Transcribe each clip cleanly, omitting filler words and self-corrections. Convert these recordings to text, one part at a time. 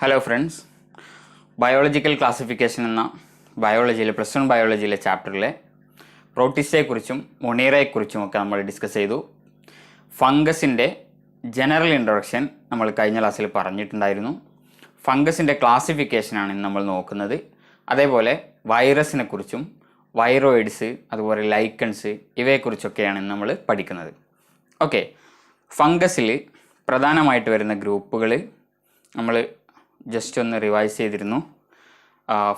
Hello friends, biological classification എന്ന ബയോളജിയിലെ +1 ബയോളജിയിലെ ചാപ്റ്ററിലെ പ്രോട്ടിസ്റ്റയെക്കുറിച്ചും മൊണീറയെക്കുറിച്ചുമൊക്കെ നമ്മൾ discuss ചെയ്തു. ഫംഗസിൻ്റെ ജനറൽ ഇൻട്രൊഡക്ഷൻ നമ്മൾ കഴിഞ്ഞ ക്ലാസ്സിൽ പറഞ്ഞിട്ടുണ്ടായിരുന്നു. ഫംഗസിൻ്റെ ക്ലാസിഫിക്കേഷനാണ് ഇന്ന് നമ്മൾ നോക്കുന്നത്. അതേപോലെ വൈറസിനെ കുറിച്ചും വൈറോയിഡ്സ് അതുപോലെ ലൈക്കൺസ് ഇവയെക്കുറിച്ചൊക്കെയാണ് ഇന്ന് നമ്മൾ പഠിക്കുന്നത്. ഓക്കെ, ഫംഗസിൽ പ്രധാനമായിട്ട് വരുന്ന ഗ്രൂപ്പുകൾ നമ്മൾ ജസ്റ്റ് ഒന്ന് റിവൈസ് ചെയ്തിരുന്നു.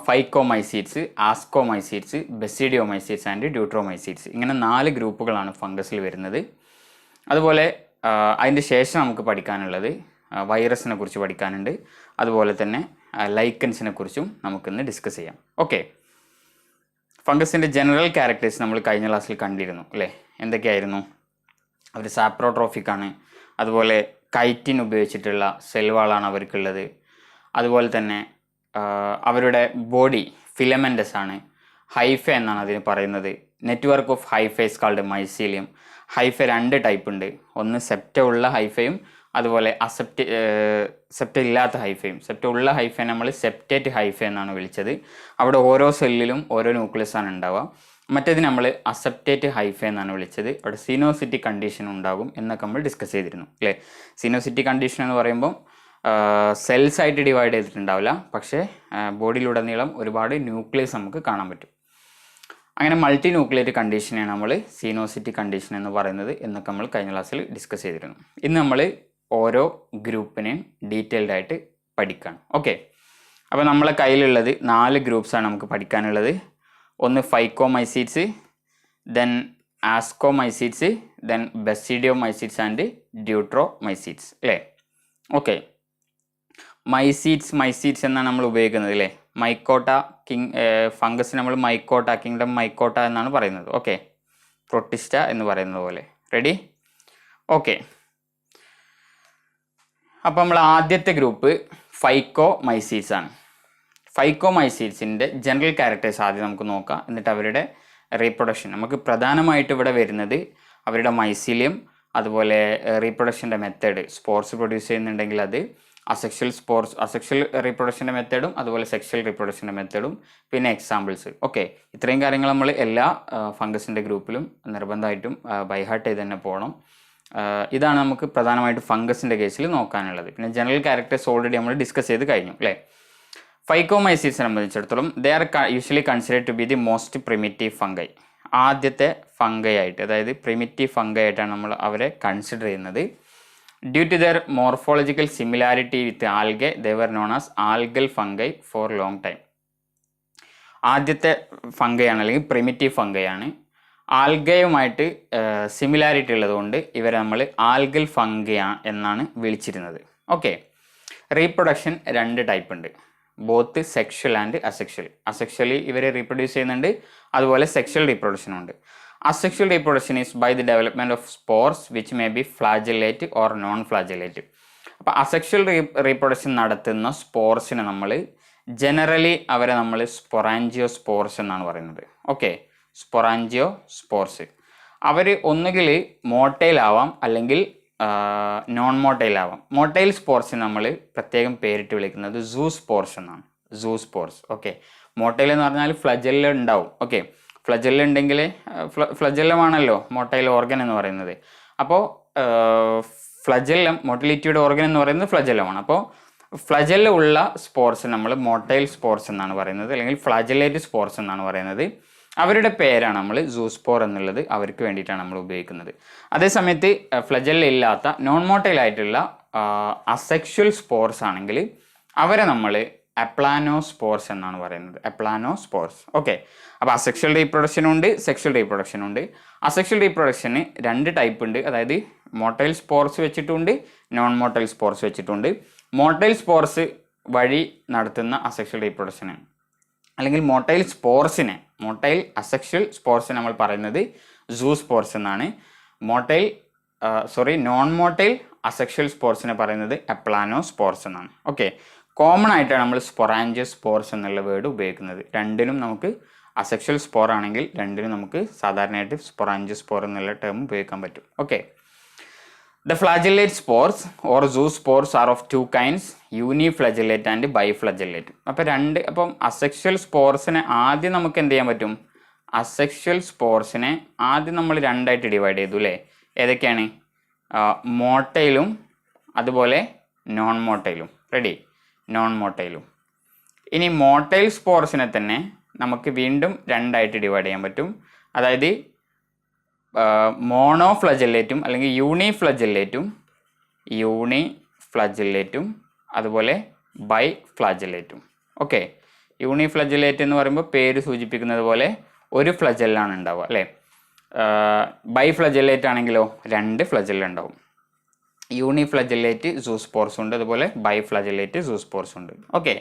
ഫൈക്കോമൈസീഡ്സ്, ആസ്കോമൈസീഡ്സ്, ബെസിഡിയോമൈസീഡ്സ് ആൻഡ് ഡ്യൂട്രോമൈസീഡ്സ്, ഇങ്ങനെ 4 ഗ്രൂപ്പുകളാണ് ഫംഗസിൽ വരുന്നത്. അതുപോലെ അതിൻ്റെ ശേഷം നമുക്ക് പഠിക്കാനുള്ളത് വൈറസിനെ കുറിച്ച് പഠിക്കാനുണ്ട്. അതുപോലെ തന്നെ ലൈക്കൻസിനെ കുറിച്ചും നമുക്കിന്ന് ഡിസ്കസ് ചെയ്യാം. ഓക്കെ, ഫംഗസിൻ്റെ ജനറൽ ക്യാരക്ടേഴ്സ് നമ്മൾ കഴിഞ്ഞ ക്ലാസ്സിൽ കണ്ടിരുന്നു അല്ലേ? എന്തൊക്കെയായിരുന്നു? അവർ സാപ്രോട്രോഫിക് ആണ്. അതുപോലെ കൈറ്റിൻ ഉപയോഗിച്ചിട്ടുള്ള സെൽവാളാണ് അവർക്കുള്ളത്. അതുപോലെ തന്നെ അവരുടെ ബോഡി ഫിലമെൻറ്റസ് ആണ്. ഹൈഫ എന്നാണ് അതിന് പറയുന്നത്. Network of hyphaes called mycelium. Hypha 2 type ഉണ്ട്. ഒന്ന് സെപ്റ്റ ഉള്ള ഹൈഫയും അതുപോലെ സെപ്റ്റ ഇല്ലാത്ത ഹൈഫയും. സെപ്റ്റ ഉള്ള ഹൈഫ നമ്മൾ സെപ്റ്റേറ്റ് ഹൈഫ എന്നാണ് വിളിച്ചത്. അവിടെ ഓരോ സെല്ലിലും ഓരോ ന്യൂക്ലിയസ് ആണ് ഉണ്ടാവുക. മറ്റേത് നമ്മൾ അസെപ്റ്റേറ്റ് ഹൈഫ എന്നാണ് വിളിച്ചത്. അവിടെ സിനോസിറ്റി കണ്ടീഷൻ ഉണ്ടാകും എന്നൊക്കെ നമ്മൾ ഡിസ്കസ് ചെയ്തിരുന്നു അല്ലേ? സിനോസിറ്റി കണ്ടീഷൻ എന്ന് പറയുമ്പോൾ സെൽസ് ആയിട്ട് ഡിവൈഡ് ചെയ്തിട്ടുണ്ടാവില്ല, പക്ഷേ ബോഡിയിലുടനീളം ഒരുപാട് ന്യൂക്ലിയസ് നമുക്ക് കാണാൻ പറ്റും. അങ്ങനെ മൾട്ടി ന്യൂക്ലിയേറ്റ് കണ്ടീഷനെയാണ് നമ്മൾ സിനോസിറ്റി കണ്ടീഷൻ എന്ന് പറയുന്നത് എന്നൊക്കെ നമ്മൾ കഴിഞ്ഞ ക്ലാസ്സിൽ ഡിസ്കസ് ചെയ്തിരുന്നു. ഇന്ന് നമ്മൾ ഓരോ ഗ്രൂപ്പിനെയും ഡീറ്റെയിൽഡ് ആയിട്ട് പഠിക്കണം. ഓക്കെ, അപ്പോൾ നമ്മളെ കയ്യിലുള്ളത് 4 ഗ്രൂപ്പ്സാണ് നമുക്ക് പഠിക്കാനുള്ളത്. ഒന്ന് ഫൈക്കോമൈസീഡ്സ്, ദെൻ ആസ്കോമൈസീഡ്സ്, ദെൻ ബെസിഡിയോമൈസീഡ്സ് ആൻഡ് ഡ്യൂട്രോമൈസീഡ്സ് അല്ലേ? ഓക്കെ, മൈസീഡ്സ് എന്നാണ് നമ്മൾ ഉപയോഗിക്കുന്നത് അല്ലേ? മൈക്കോട്ട ഫംഗസ് നമ്മൾ മൈക്കോട്ട, കിങ്ഡം മൈക്കോട്ട എന്നാണ് പറയുന്നത്. ഓക്കെ, പ്രൊട്ടിസ്റ്റ എന്ന് പറയുന്നത് പോലെ. റെഡി? ഓക്കെ, അപ്പോൾ നമ്മൾ ആദ്യത്തെ ഗ്രൂപ്പ് ഫൈക്കോമൈസീഡ്സ് ആണ്. ഫൈക്കോമൈസീഡ്സിൻ്റെ ജനറൽ ക്യാരക്ടേഴ്സ് ആദ്യം നമുക്ക് നോക്കാം. എന്നിട്ട് അവരുടെ റീപ്രൊഡക്ഷൻ. നമുക്ക് പ്രധാനമായിട്ട് ഇവിടെ വരുന്നത് അവരുടെ മൈസീലിയം, അതുപോലെ റീപ്രൊഡക്ഷൻ്റെ മെത്തേഡ്. സ്പോർസ് പ്രൊഡ്യൂസ് ചെയ്യുന്നുണ്ടെങ്കിൽ അത് അസെക്ഷൽ റീപ്രൊഡക്ഷൻ്റെ മെത്തേഡും അതുപോലെ സെക്ഷൽ റീപ്രൊഡക്ഷൻ്റെ മെത്തേഡും, പിന്നെ എക്സാമ്പിൾസ്. ഓക്കെ, ഇത്രയും കാര്യങ്ങൾ നമ്മൾ എല്ലാ ഫംഗസിൻ്റെ ഗ്രൂപ്പിലും നിർബന്ധമായിട്ടും ബൈഹാർട്ട് ചെയ്ത് തന്നെ പോകണം. ഇതാണ് നമുക്ക് പ്രധാനമായിട്ട് ഫംഗസിൻ്റെ കേസിൽ നോക്കാനുള്ളത്. പിന്നെ ജനറൽ ക്യാരക്ടേഴ്സ് ഓൾറെഡി നമ്മൾ ഡിസ്കസ് ചെയ്ത് കഴിഞ്ഞു അല്ലേ? ഫൈക്കോമൈസീഡ്സിനെ സംബന്ധിച്ചിടത്തോളം they are usually considered to be the most primitive fungi. ആദ്യത്തെ ഫംഗൈ ആയിട്ട്, അതായത് പ്രിമിറ്റീവ് ഫംഗൈ ആയിട്ടാണ് നമ്മൾ അവരെ കൺസിഡർ ചെയ്യുന്നത്. Due to their morphological similarity with algae they were known as algal fungi for long time. ആദ്യത്തെ ഫംഗൈ ആണ്, അല്ലെങ്കിൽ പ്രിമിറ്റീവ് ഫംഗൈ ആണ്. ആൽഗയുമായിട്ട് സിമിലാരിറ്റി ഉള്ളതുകൊണ്ട് ഇവരെ നമ്മൾ ആൽഗൽ ഫംഗൈ എന്നാണ് വിളിച്ചിരുന്നത്. ഓക്കെ, റീപ്രൊഡക്ഷൻ 2 ടൈപ്പ് ഉണ്ട്, both sexual and asexual. Asexually ഇവർ റീപ്രൊഡ്യൂസ് ചെയ്യുന്നുണ്ട്, അതുപോലെ സെക്ഷൽ റീപ്രൊഡക്ഷനും ഉണ്ട്. Asexual reproduction is by the development of spores which may be flagellate or non flagellate. അപ്പോൾ അസെക്ഷൽ റീപ്രൊഡക്ഷൻ നടത്തുന്ന സ്പോർസിനെ നമ്മൾ ജനറലി അവരെ നമ്മൾ സ്പൊറാൻജിയോ സ്പോർസ് എന്നാണ് പറയുന്നത്. Okay, സ്പൊറാൻജിയോ spores. അവർ ഒന്നുകിൽ മോട്ടൈൽ ആവാം, അല്ലെങ്കിൽ നോൺ മോട്ടൈൽ ആവാം. മോട്ടൈൽ സ്പോർസിന് നമ്മൾ പ്രത്യേകം പേരിട്ട് വിളിക്കുന്നത് സൂ സ്പോർസ് എന്നാണ്. സൂ സ്പോർസ്. ഓക്കെ, മോട്ടൈൽ എന്ന് പറഞ്ഞാൽ ഫ്ലജെല്ല ഉണ്ടാവും. ഓക്കെ, ഫ്ലജെല്ല ഉണ്ടെങ്കിൽ ഫ്ലജെല്ലമാണല്ലോ മോട്ടൈൽ ഓർഗൻ എന്ന് പറയുന്നത്. അപ്പോൾ ഫ്ലജെല്ലം, മോട്ടിലിറ്റിയുടെ ഓർഗൻ എന്ന് പറയുന്നത് ഫ്ലജെല്ലമാണ്. അപ്പോൾ ഫ്ലജെല്ല ഉള്ള സ്പോർസ് നമ്മൾ മോട്ടൈൽ സ്പോർസ് എന്നാണ് പറയുന്നത്, അല്ലെങ്കിൽ ഫ്ലാജലേറ്റ് സ്പോർസ് എന്നാണ് പറയുന്നത്. അവരുടെ പേരാണ് നമ്മൾ സൂസ്പോർ എന്നുള്ളത്, അവർക്ക് വേണ്ടിയിട്ടാണ് നമ്മൾ ഉപയോഗിക്കുന്നത്. അതേസമയത്ത് ഫ്ലജെല്ല ഇല്ലാത്ത നോൺ മോട്ടൈൽ ആയിട്ടുള്ള അസെക്ഷൽ സ്പോർസ് ആണെങ്കിൽ അവരെ നമ്മൾ അപ്ലാനോസ്പോർസ് എന്നാണ് പറയുന്നത്. അപ്ലാനോസ്പോർസ്. ഓക്കെ, അപ്പോൾ അസെക്ഷൽ റീപ്രൊഡക്ഷനും ഉണ്ട്, സെക്ഷൽ റീപ്രൊഡക്ഷനും ഉണ്ട്. അസെക്ഷൽ റീപ്രൊഡക്ഷന് 2 ടൈപ്പ് ഉണ്ട്, അതായത് മോട്ടൈൽ സ്പോർസ് വെച്ചിട്ടുണ്ട്, നോൺ മോട്ടൈൽ സ്പോർസ് വെച്ചിട്ടുണ്ട്. മോട്ടൈൽ സ്പോർസ് വഴി നടത്തുന്ന അസെക്ഷൽ റീപ്രൊഡക്ഷന്, അല്ലെങ്കിൽ മോട്ടൈൽ സ്പോർസിനെ, മോട്ടൈൽ അസെക്ഷൽ സ്പോർസിനെ നമ്മൾ പറയുന്നത് സൂ സ്പോർസ് എന്നാണ്. നോൺ മോട്ടൈൽ അസെക്ഷൽ സ്പോർസിനെ പറയുന്നത് അപ്ലാനോസ്പോർസ് എന്നാണ്. ഓക്കെ, കോമൺ ആയിട്ടാണ് നമ്മൾ സ്പൊറാൻജിയോ സ്പോർസ് എന്നുള്ള വേർഡ് ഉപയോഗിക്കുന്നത്. രണ്ടിനും നമുക്ക് അസെക്ഷൽ സ്പോർ ആണെങ്കിൽ രണ്ടിനും നമുക്ക് സാധാരണയായിട്ട് സ്പൊറാൻജിയോ സ്പോർ എന്നുള്ള ടേം ഉപയോഗിക്കാൻ പറ്റും. Okay, The flagellate spores or zoospores are of two kinds, uniflagellate and biflagellate. അപ്പം അസെക്ഷൽ സ്പോർസിനെ ആദ്യം നമുക്ക് എന്ത് ചെയ്യാൻ പറ്റും? അസെക്ഷൽ സ്പോർസിനെ ആദ്യം നമ്മൾ രണ്ടായിട്ട് ഡിവൈഡ് ചെയ്തു അല്ലേ? ഏതൊക്കെയാണ്? മോട്ടൈലും അതുപോലെ നോൺ മോട്ടൈലും. റെഡി? നോൺ മോട്ടൈലും. ഇനി മോട്ടൈൽ സ്പോർസിനെ തന്നെ നമുക്ക് വീണ്ടും രണ്ടായിട്ട് ഡിവൈഡ് ചെയ്യാൻ പറ്റും. അതായത് മോണോഫ്ലജല്ലേറ്റും അല്ലെങ്കിൽ യൂണിഫ്ലജല്ലേറ്റും അതുപോലെ ബൈഫ്ലാജല്ലേറ്റും. ഓക്കെ, യൂണിഫ്ലജല്ലേറ്റ് എന്ന് പറയുമ്പോൾ പേര് സൂചിപ്പിക്കുന്നത് പോലെ ഒരു ഫ്ലജല്ലാണ് ഉണ്ടാവുക അല്ലേ? ബൈഫ്ലജല്ലേറ്റ് ആണെങ്കിലോ രണ്ട് ഫ്ലജല്ല ഉണ്ടാവും. യൂണിഫ്ലജല്ലേറ്റ് സൂസ്പോർസ് ഉണ്ട്, അതുപോലെ ബൈഫ്ലജല്ലേറ്റ് സൂസ്പോർസ് ഉണ്ട്. Okay,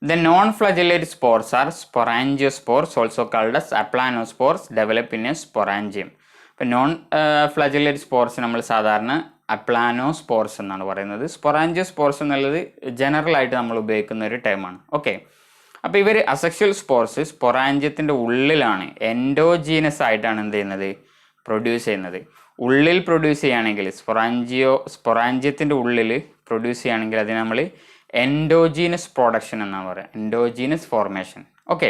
the non-flagellate spores are sporangiospores, also called as aplanospores, develop in a sporangium. ഇപ്പോൾ നോൺ ഫ്ലജല്ലേറ്റ് സ്പോർസ് നമ്മൾ സാധാരണ അപ്ലാനോസ്പോർസ് എന്നാണ് പറയുന്നത്. സ്പൊറാഞ്ചിയോസ്പോർസ് എന്നുള്ളത് ജനറലായിട്ട് നമ്മൾ ഉപയോഗിക്കുന്ന ഒരു ടേമാണ്. ഓക്കെ, അപ്പോൾ ഇവർ അസെക്ഷൽ സ്പോർസ് സ്പൊറാഞ്ചിയത്തിൻ്റെ ഉള്ളിലാണ് എൻഡോജീനസ് ആയിട്ടാണ് എന്ത് ചെയ്യുന്നത്? പ്രൊഡ്യൂസ് ചെയ്യുന്നത്. ഉള്ളിൽ പ്രൊഡ്യൂസ് ചെയ്യുകയാണെങ്കിൽ സ്പൊറാഞ്ചിയത്തിൻ്റെ ഉള്ളിൽ പ്രൊഡ്യൂസ് ചെയ്യുകയാണെങ്കിൽ അതിന് നമ്മൾ എൻഡോജീനസ് പ്രൊഡക്ഷൻ എന്നാണ് പറയുക, endogenous formation. Okay,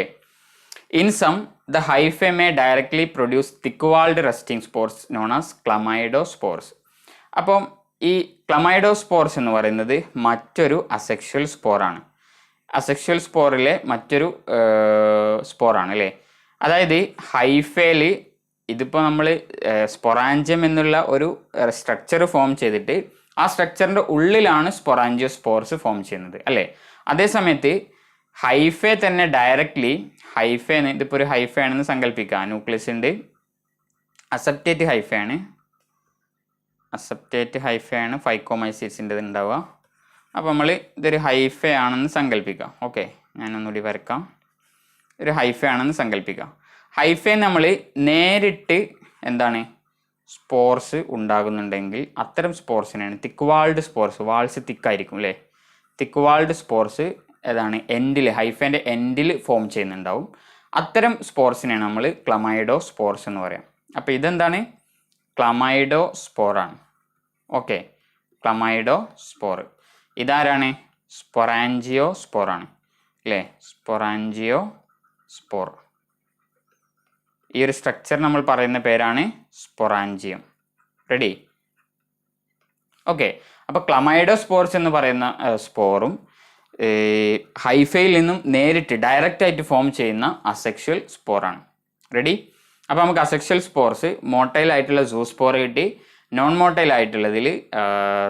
in some the hyphae may directly produce thick walled resting spores known as chlamydospores. അപ്പം ഈ ക്ലമൈഡോസ്പോർസ് എന്ന് പറയുന്നത് മറ്റൊരു അസെക്ഷൽ സ്പോറാണ്. അസെക്ഷൽ സ്പോറിലെ മറ്റൊരു സ്പോറാണ് അല്ലേ? അതായത് ഹൈഫേൽ ഇതിപ്പോൾ നമ്മൾ സ്പൊറാഞ്ചിയം എന്നുള്ള ഒരു സ്ട്രക്ചർ ഫോം ചെയ്തിട്ട് ആ സ്ട്രക്ചറിൻ്റെ ഉള്ളിലാണ് സ്പൊറാഞ്ചിയോസ്പോർസ് ഫോം ചെയ്യുന്നത് അല്ലേ? അതേസമയത്ത് ഹൈഫെ തന്നെ ഡയറക്റ്റ്ലി ഹൈഫേന്ന് ഇതിപ്പോൾ ഒരു ഹൈഫെ ആണെന്ന് സങ്കല്പിക്കുക. ന്യൂക്ലിയസ് ഉണ്ട്, അസെപ്റ്റേറ്റ് ഹൈഫെ ആണ് ഫൈക്കോമൈസീസിൻ്റെ ഉണ്ടാവുക. അപ്പോൾ നമ്മൾ ഇതൊരു ഹൈഫെ ആണെന്ന് സങ്കല്പിക്കാം. ഓക്കെ, ഞാനൊന്നുകൂടി വരക്കാം. ഒരു ഹൈഫെ ആണെന്ന് സങ്കല്പിക്കാം. ഹൈഫെ നമ്മൾ നേരിട്ട് എന്താണ് സ്പോർസ് ഉണ്ടാകുന്നുണ്ടെങ്കിൽ അത്തരം സ്പോർസിനാണ് തിക്വാൾഡ് സ്പോർസ്. വാൾസ് തിക്കായിരിക്കും അല്ലേ? തിക്വാൾഡ് സ്പോർസ് ഏതാണ്? എൻഡിൽ, ഹൈഫേൻ്റെ എൻഡിൽ ഫോം ചെയ്യുന്നുണ്ടാവും. അത്തരം സ്പോർസിനെയാണ് നമ്മൾ ക്ലമൈഡോ സ്പോർസ് എന്ന് പറയാം. അപ്പോൾ ഇതെന്താണ്? ക്ലമൈഡോ സ്പോറാണ്. Okay, chlamydospore. ഇതാരാണ്? സ്പൊറാഞ്ചിയോ സ്പോറാണ് അല്ലേ? Sporangiospore. ഈ ഒരു സ്ട്രക്ചർ നമ്മൾ പറയുന്ന പേരാണ് സ്പൊറാഞ്ചിയം. റെഡി? ഓക്കെ, അപ്പോൾ ക്ലമൈഡോസ്പോർസ് എന്ന് പറയുന്ന സ്പോറും ഹൈഫയിൽ നിന്നും നേരിട്ട് ഡയറക്റ്റായിട്ട് ഫോം ചെയ്യുന്ന അസെക്ഷൽ സ്പോറാണ്. റെഡി? അപ്പോൾ നമുക്ക് അസെക്ഷൽ സ്പോർസ് മോട്ടൈൽ ആയിട്ടുള്ള സൂസ്പോർ കിട്ടി, നോൺ മോട്ടൈൽ ആയിട്ടുള്ളതിൽ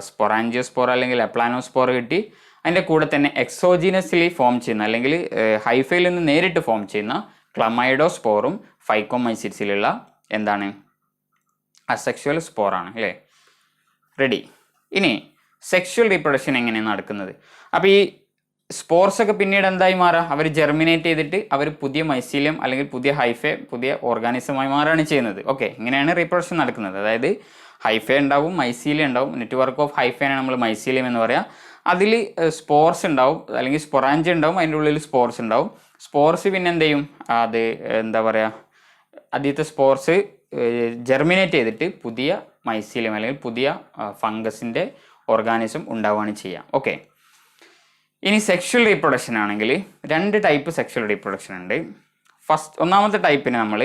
സ്പൊറാഞ്ചിയോസ്പോർ അല്ലെങ്കിൽ അപ്ലാനോസ്പോർ കിട്ടി. അതിൻ്റെ കൂടെ തന്നെ എക്സോജീനസ്ലി ഫോം ചെയ്യുന്ന അല്ലെങ്കിൽ ഹൈഫയിൽ നിന്ന് നേരിട്ട് ഫോം ചെയ്യുന്ന ക്ലമൈഡോസ്പോറും ഫൈക്കോമൈസിറ്റ്സിലുള്ള എന്താണ്? അസെക്ഷൽ സ്പോറാണ് അല്ലേ? റെഡി? ഇനി സെക്ഷൽ റീപ്രൊഡക്ഷൻ എങ്ങനെയാണ് നടക്കുന്നത്? അപ്പോൾ ഈ സ്പോർസ് ഒക്കെ പിന്നീട് എന്തായി മാറുക? അവർ ജെർമിനേറ്റ് ചെയ്തിട്ട് അവർ പുതിയ മൈസീലിയം അല്ലെങ്കിൽ പുതിയ ഹൈഫെ, പുതിയ ഓർഗാനിസമായി മാറുകയാണ് ചെയ്യുന്നത്. ഓക്കെ, ഇങ്ങനെയാണ് റീപ്രൊഡക്ഷൻ നടക്കുന്നത്. അതായത് ഹൈഫെ ഉണ്ടാവും, മൈസീലിയം ഉണ്ടാവും. നെറ്റ്വർക്ക് ഓഫ് ഹൈഫെയാണ് നമ്മൾ മൈസീലിയം എന്ന് പറയുക. അതിൽ സ്പോർസ് ഉണ്ടാവും അല്ലെങ്കിൽ സ്പൊറാഞ്ചി ഉണ്ടാവും, അതിൻ്റെ ഉള്ളിൽ സ്പോർസ് ഉണ്ടാവും. സ്പോർസ് പിന്നെ എന്ത് ചെയ്യും? അത് എന്താ പറയുക, ആദ്യത്തെ സ്പോർസ് ജെർമിനേറ്റ് ചെയ്തിട്ട് പുതിയ മൈസീലിയം അല്ലെങ്കിൽ പുതിയ ഫംഗസിൻ്റെ ഓർഗാനിസം ഉണ്ടാവുകയാണ് ചെയ്യുക. ഓക്കെ, ഇനി സെക്ഷൽ റീപ്രൊഡക്ഷൻ ആണെങ്കിൽ രണ്ട് ടൈപ്പ് സെക്ഷൽ റീപ്രൊഡക്ഷൻ ഉണ്ട്. ഒന്നാമത്തെ ടൈപ്പിന് നമ്മൾ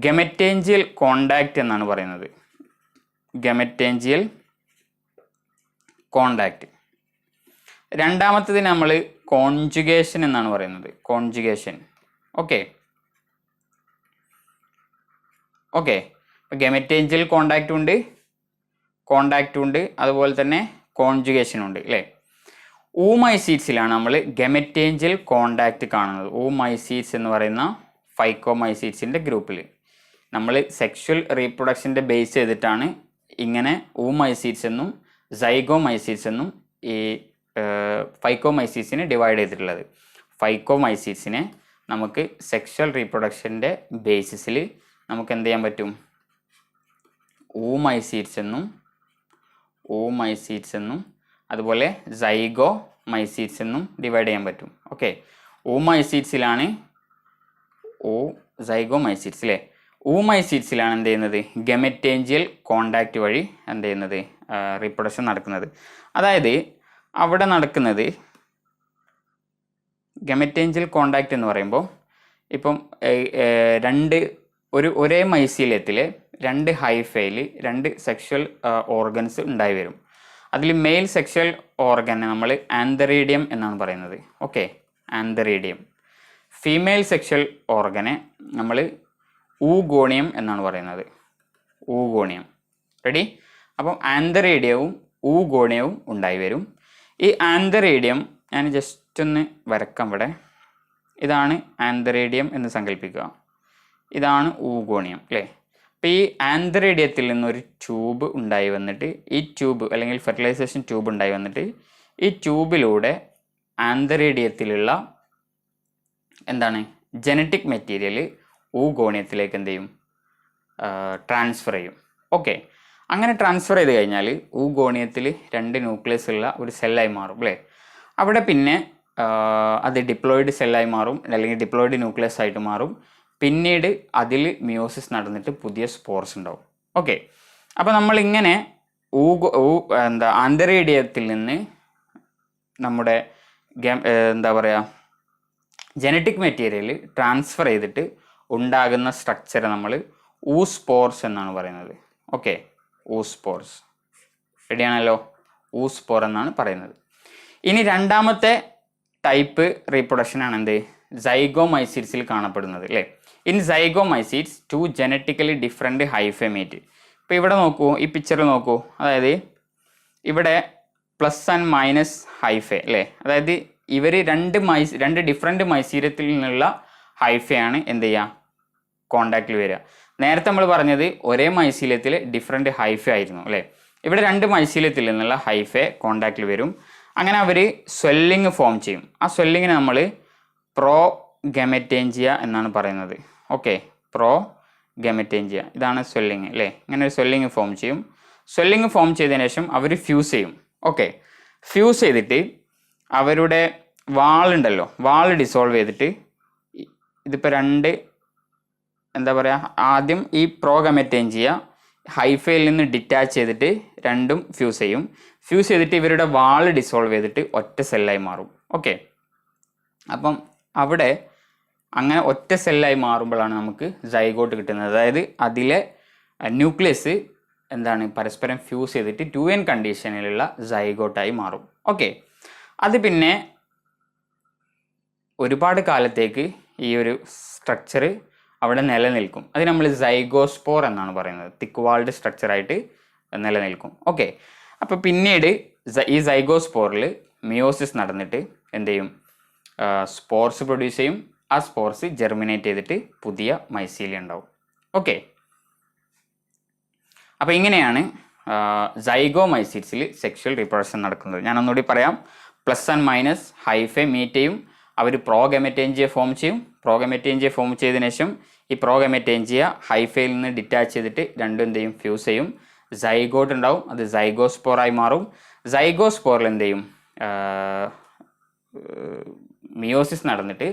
ഗെമറ്റേഞ്ചിയൽ കോണ്ടാക്റ്റ് എന്നാണ് പറയുന്നത്. ഗെമറ്റേഞ്ചിയൽ കോണ്ടാക്റ്റ്. രണ്ടാമത്തതിന് നമ്മൾ കോൺജുഗേഷൻ എന്നാണ് പറയുന്നത്. കോൺജുഗേഷൻ. ഓക്കെ, ഗെമറ്റേഞ്ചിയൽ കോണ്ടാക്റ്റും ഉണ്ട്, അതുപോലെ തന്നെ കോൺജുഗേഷനും ഉണ്ട് അല്ലേ? ഊമൈസീഡ്സിലാണ് നമ്മൾ ഗെമറ്റേഞ്ചിയൽ കോണ്ടാക്റ്റ് കാണുന്നത്. ഊമൈസീഡ്സ് എന്ന് പറയുന്ന ഫൈക്കോമൈസീഡ്സിൻ്റെ ഗ്രൂപ്പിൽ നമ്മൾ സെക്ഷൽ റീപ്രൊഡക്ഷൻ്റെ ബേസ് ചെയ്തിട്ടാണ് ഇങ്ങനെ ഊമൈസീഡ്സ് എന്നും സൈഗോമൈസീഡ്സ് എന്നും ഈ ഫൈക്കോമൈസീഡ്സിനെ ഡിവൈഡ് ചെയ്തിട്ടുള്ളത്. ഫൈക്കോമൈസീഡ്സിനെ നമുക്ക് സെക്ഷൽ റീപ്രൊഡക്ഷൻ്റെ ബേസിസിൽ നമുക്ക് എന്ത് ചെയ്യാൻ പറ്റും? ഊമൈസീഡ്സ് എന്നും അതുപോലെ സൈഗോമൈസീഡ്സ് എന്നും ഡിവൈഡ് ചെയ്യാൻ പറ്റും. ഓക്കെ, ഊമൈസീഡ്സിലാണ് സൈഗോമൈസീഡ്സ് അല്ലേ? ഊമൈസീഡ്സിലാണ് എന്ത് ചെയ്യുന്നത്, ഗെമറ്റേഞ്ചിയൽ കോണ്ടാക്റ്റ് വഴി എന്ത് ചെയ്യുന്നത്, റീപ്രൊഡക്ഷൻ നടക്കുന്നത്. അതായത് അവിടെ നടക്കുന്നത് ഗെമറ്റേഞ്ചിയൽ കോണ്ടാക്റ്റ് എന്ന് പറയുമ്പോൾ ഇപ്പം ഒരേ മൈസീലിയത്തിൽ 2 ഹൈഫയിൽ 2 സെക്ഷൽ ഓർഗൻസ് ഉണ്ടായി വരും. അതിൽ മെയിൽ സെക്ഷൽ ഓർഗനെ നമ്മൾ ആന്തറീഡിയം എന്നാണ് പറയുന്നത്. ഓക്കെ, ആന്തറീഡിയം. ഫീമെയിൽ സെക്ഷൽ ഓർഗനെ നമ്മൾ ഊഗോണിയം എന്നാണ് പറയുന്നത്. ഊഗോണിയം. റെഡി? അപ്പം ആന്തറീഡിയവും ഊഗോണിയവും ഉണ്ടായി വരും. ഈ ആന്തറീഡിയം ഞാൻ ജസ്റ്റ് ഒന്ന് വരക്കാം ഇവിടെ. ഇതാണ് ആന്തറീഡിയം എന്ന് സങ്കല്പിക്കുക. ഇതാണ് ഊഗോണിയം അല്ലേ. അപ്പോൾ ഈ ആന്തറീഡിയത്തിൽ നിന്നൊരു ട്യൂബ് ഉണ്ടായി വന്നിട്ട്, ഈ ട്യൂബ് അല്ലെങ്കിൽ ഫെർട്ടിലൈസേഷൻ ട്യൂബ് ഉണ്ടായി വന്നിട്ട് ഈ ട്യൂബിലൂടെ ആന്തറീഡിയത്തിലുള്ള എന്താണ് ജനറ്റിക് മെറ്റീരിയൽ ഊഗോണിയത്തിലേക്ക് എന്ത് ചെയ്യും, ട്രാൻസ്ഫർ ചെയ്യും. ഓക്കെ, അങ്ങനെ ട്രാൻസ്ഫർ ചെയ്ത് കഴിഞ്ഞാൽ ഊഗോണിയത്തിൽ 2 ന്യൂക്ലിയസ് ഉള്ള ഒരു സെല്ലായി മാറും അല്ലേ. അവിടെ പിന്നെ അത് ഡിപ്ലോയിഡ് സെല്ലായി മാറും, അല്ലെങ്കിൽ ഡിപ്ലോയിഡ് ന്യൂക്ലിയസ് ആയിട്ട് മാറും. പിന്നീട് അതിൽ മിയോസിസ് നടന്നിട്ട് പുതിയ സ്പോർസ് ഉണ്ടാവും. ഓക്കെ, അപ്പോൾ നമ്മളിങ്ങനെ ആന്തറീഡിയത്തിൽ നിന്ന് നമ്മുടെ എന്താ പറയുക ജനറ്റിക് മെറ്റീരിയൽ ട്രാൻസ്ഫർ ചെയ്തിട്ട് ഉണ്ടാകുന്ന സ്ട്രക്ചർ നമ്മൾ ഊസ്പോർസ് എന്നാണ് പറയുന്നത്. ഓക്കെ, ഊസ്പോർസ്. റെഡിയാണല്ലോ? ഊസ്പോർ എന്നാണ് പറയുന്നത്. ഇനി രണ്ടാമത്തെ ടൈപ്പ് റീപ്രൊഡക്ഷൻ ആണ് എന്ത്, സൈഗോമൈസീഡ്സിൽ കാണപ്പെടുന്നത് അല്ലേ. In zygomycetes 2 genetically different hyphae meet. ഇപ്പോൾ ഇവിടെ നോക്കൂ, ഈ പിക്ചറിൽ നോക്കൂ. അതായത് ഇവിടെ പ്ലസ് ആൻഡ് മൈനസ് ഹൈഫേ അല്ലേ. അതായത് ഇവർ 2 ഡിഫറെൻറ്റ് മൈസീരത്തിൽ നിന്നുള്ള ഹൈഫയാണ് എന്ത് ചെയ്യുക, കോണ്ടാക്റ്റിൽ വരിക. നേരത്തെ നമ്മൾ പറഞ്ഞത് ഒരേ മൈസീലത്തിൽ ഡിഫറെൻറ്റ് ഹൈഫേ ആയിരുന്നു അല്ലേ. ഇവിടെ 2 മൈസീലത്തിൽ നിന്നുള്ള ഹൈഫേ കോണ്ടാക്റ്റിൽ വരും. അങ്ങനെ അവർ സ്വെല്ലിങ് ഫോം ചെയ്യും. ആ സ്വെല്ലിങ്ങിന് നമ്മൾ പ്രോ ഗെമറ്റേഞ്ചിയ എന്നാണ് പറയുന്നത്. ഓക്കെ, പ്രോ ഗെമറ്റേഞ്ചിയ, ഇതാണ് സ്വെല്ലിങ് അല്ലേ. ഇങ്ങനെ ഒരു സ്വെല്ലിങ് ഫോം ചെയ്യും. സ്വെല്ലിങ് ഫോം ചെയ്തതിന് ശേഷം അവർ ഫ്യൂസ് ചെയ്യും. ഓക്കെ, ഫ്യൂസ് ചെയ്തിട്ട് അവരുടെ വാളുണ്ടല്ലോ, വാൾ ഡിസോൾവ് ചെയ്തിട്ട് ഇതിപ്പോൾ 2 എന്താ പറയുക, ആദ്യം ഈ പ്രോ ഗെമറ്റേഞ്ചിയ ഹൈഫയിൽ നിന്ന് ഡിറ്റാച്ച് ചെയ്തിട്ട് 2ഉം ഫ്യൂസ് ചെയ്യും. ഫ്യൂസ് ചെയ്തിട്ട് ഇവരുടെ വാൾ ഡിസോൾവ് ചെയ്തിട്ട് ഒറ്റ സെല്ലായി മാറും. ഓക്കെ, അപ്പം അവിടെ അങ്ങനെ ഒറ്റ സെല്ലായി മാറുമ്പോഴാണ് നമുക്ക് സൈഗോട്ട് കിട്ടുന്നത്. അതായത് അതിലെ ന്യൂക്ലിയസ് എന്താണ് പരസ്പരം ഫ്യൂസ് ചെയ്തിട്ട് 2n കണ്ടീഷനിലുള്ള സൈഗോട്ടായി മാറും. ഓക്കെ, അത് പിന്നെ ഒരുപാട് കാലത്തേക്ക് ഈ ഒരു സ്ട്രക്ചർ അവിടെ നിലനിൽക്കും. അത് നമ്മൾ സൈഗോസ്പോർ എന്നാണ് പറയുന്നത്. തിക്ക് വാൾഡ് സ്ട്രക്ചറായിട്ട് നിലനിൽക്കും. ഓക്കെ, അപ്പോൾ പിന്നീട് ഈ സൈഗോസ്പോറിൽ മിയോസിസ് നടന്നിട്ട് എന്ത് ചെയ്യും, സ്പോർസ് പ്രൊഡ്യൂസ് ചെയ്യും. ആ സ്പോർസ് ജെർമിനേറ്റ് ചെയ്തിട്ട് പുതിയ മൈസീലിയ ഉണ്ടാവും. ഓക്കെ, അപ്പോൾ ഇങ്ങനെയാണ് സൈഗോമൈസീഡ്സിൽ സെക്ഷൽ റീപ്രൊഡക്ഷൻ നടക്കുന്നത്. ഞാൻ ഒന്നുകൂടി പറയാം. Plus and minus hyphae meet ചെയ്യും. അവർ പ്രോഗെമറ്റേഞ്ചിയ ഫോം ചെയ്യും. പ്രോഗെമറ്റേഞ്ചിയ ഫോം ചെയ്തതിനു ശേഷം ഈ പ്രോഗെമറ്റേഞ്ചിയ ഹൈഫയിൽ നിന്ന് ഡിറ്റാച്ച് ചെയ്തിട്ട് 2 എന്ത് ചെയ്യും, ഫ്യൂസ് ചെയ്യും. സൈഗോട്ട് ഉണ്ടാവും. അത് സൈഗോസ്പോറായി മാറും. സൈഗോസ്പോറിൽ എന്ത് ചെയ്യും, മിയോസിസ് നടന്നിട്ട്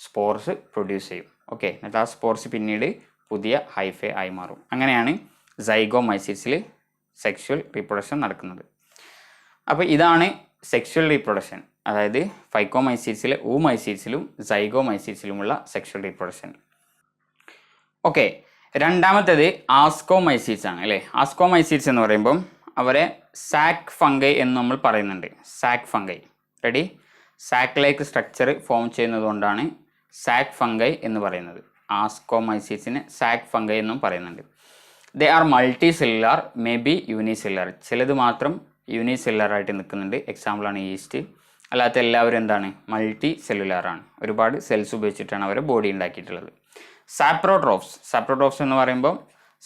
സ്പോർസ് പ്രൊഡ്യൂസ് ചെയ്യും. ഓക്കെ, എന്നിട്ട് ആ സ്പോർസ് പിന്നീട് പുതിയ ഹൈഫേ ആയി മാറും. അങ്ങനെയാണ് സൈഗോമൈസീഡ്സിൽ സെക്ഷൽ റീപ്രൊഡക്ഷൻ നടക്കുന്നത്. അപ്പോൾ ഇതാണ് സെക്ഷൽ റീപ്രൊഡക്ഷൻ. അതായത് ഫൈക്കോമൈസീഡ്സിലെ ഊമൈസീഡ്സിലും സൈഗോമൈസീഡ്സിലുമുള്ള സെക്ഷൽ റീപ്രൊഡക്ഷൻ. ഓക്കെ, രണ്ടാമത്തേത് ആസ്കോമൈസീഡ്സ് ആണ് അല്ലേ. ആസ്കോമൈസീഡ്സ് എന്ന് പറയുമ്പം അവരെ സാക്ക് ഫംഗൈ എന്ന് നമ്മൾ പറയുന്നുണ്ട്. Sac fungi. Ready? Sac like structure form ചെയ്യുന്നതുകൊണ്ടാണ് സാക്ക് ഫംഗൈ എന്ന് പറയുന്നത്. ആസ്കോമൈസീഡ്സിനെ സാക്ക് ഫംഗൈ എന്നും പറയുന്നുണ്ട്. They are multicellular, may be unicellular. ചിലത് മാത്രം യൂണിസെല്ലുലാർ ആയിട്ട് നിൽക്കുന്നുണ്ട്. എക്സാമ്പിളാണ് ഈസ്റ്റ്. അല്ലാത്ത എല്ലാവരും എന്താണ്, മൾട്ടി സെല്ലുലാറാണ്. ഒരുപാട് സെൽസ് ഉപയോഗിച്ചിട്ടാണ് അവരെ ബോഡി ഉണ്ടാക്കിയിട്ടുള്ളത്. സാപ്രോട്രോഫ്സ്. സാപ്രോട്രോഫ്സ് എന്ന് പറയുമ്പോൾ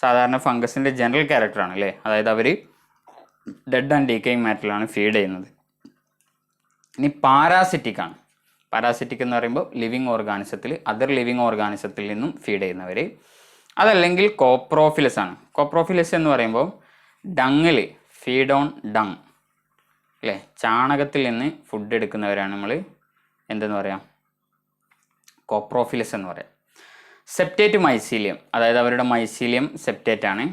സാധാരണ ഫംഗസിൻ്റെ ജനറൽ ക്യാരക്ടറാണ് അല്ലേ. അതായത് അവർ ഡെഡ് ആൻഡ് ഡീക്കേയിങ് മാറ്ററിലാണ് ഫീഡ് ചെയ്യുന്നത്. ഇനി പാരാസിറ്റിക് ആണ്. പാരാസിറ്റിക് എന്ന് പറയുമ്പോൾ ലിവിങ് ഓർഗാനിസത്തിൽ, അതർ ലിവിങ് ഓർഗാനിസത്തിൽ നിന്നും ഫീഡ് ചെയ്യുന്നവർ. അതല്ലെങ്കിൽ കോപ്രോഫിലസ് ആണ്. കോപ്രോഫിലസ് എന്ന് പറയുമ്പോൾ ഡങ്ങിൽ ഫീഡ് ഓൺ ഡങ് അല്ലേ, ചാണകത്തിൽ നിന്ന് ഫുഡ് എടുക്കുന്നവരാണ് നമ്മൾ എന്തെന്ന് പറയാം, കോപ്രോഫിലസ് എന്ന് പറയാം. സെപ്റ്റേറ്റ് മൈസീലിയം, അതായത് അവരുടെ മൈസീലിയം സെപ്റ്റേറ്റ് ആണ്.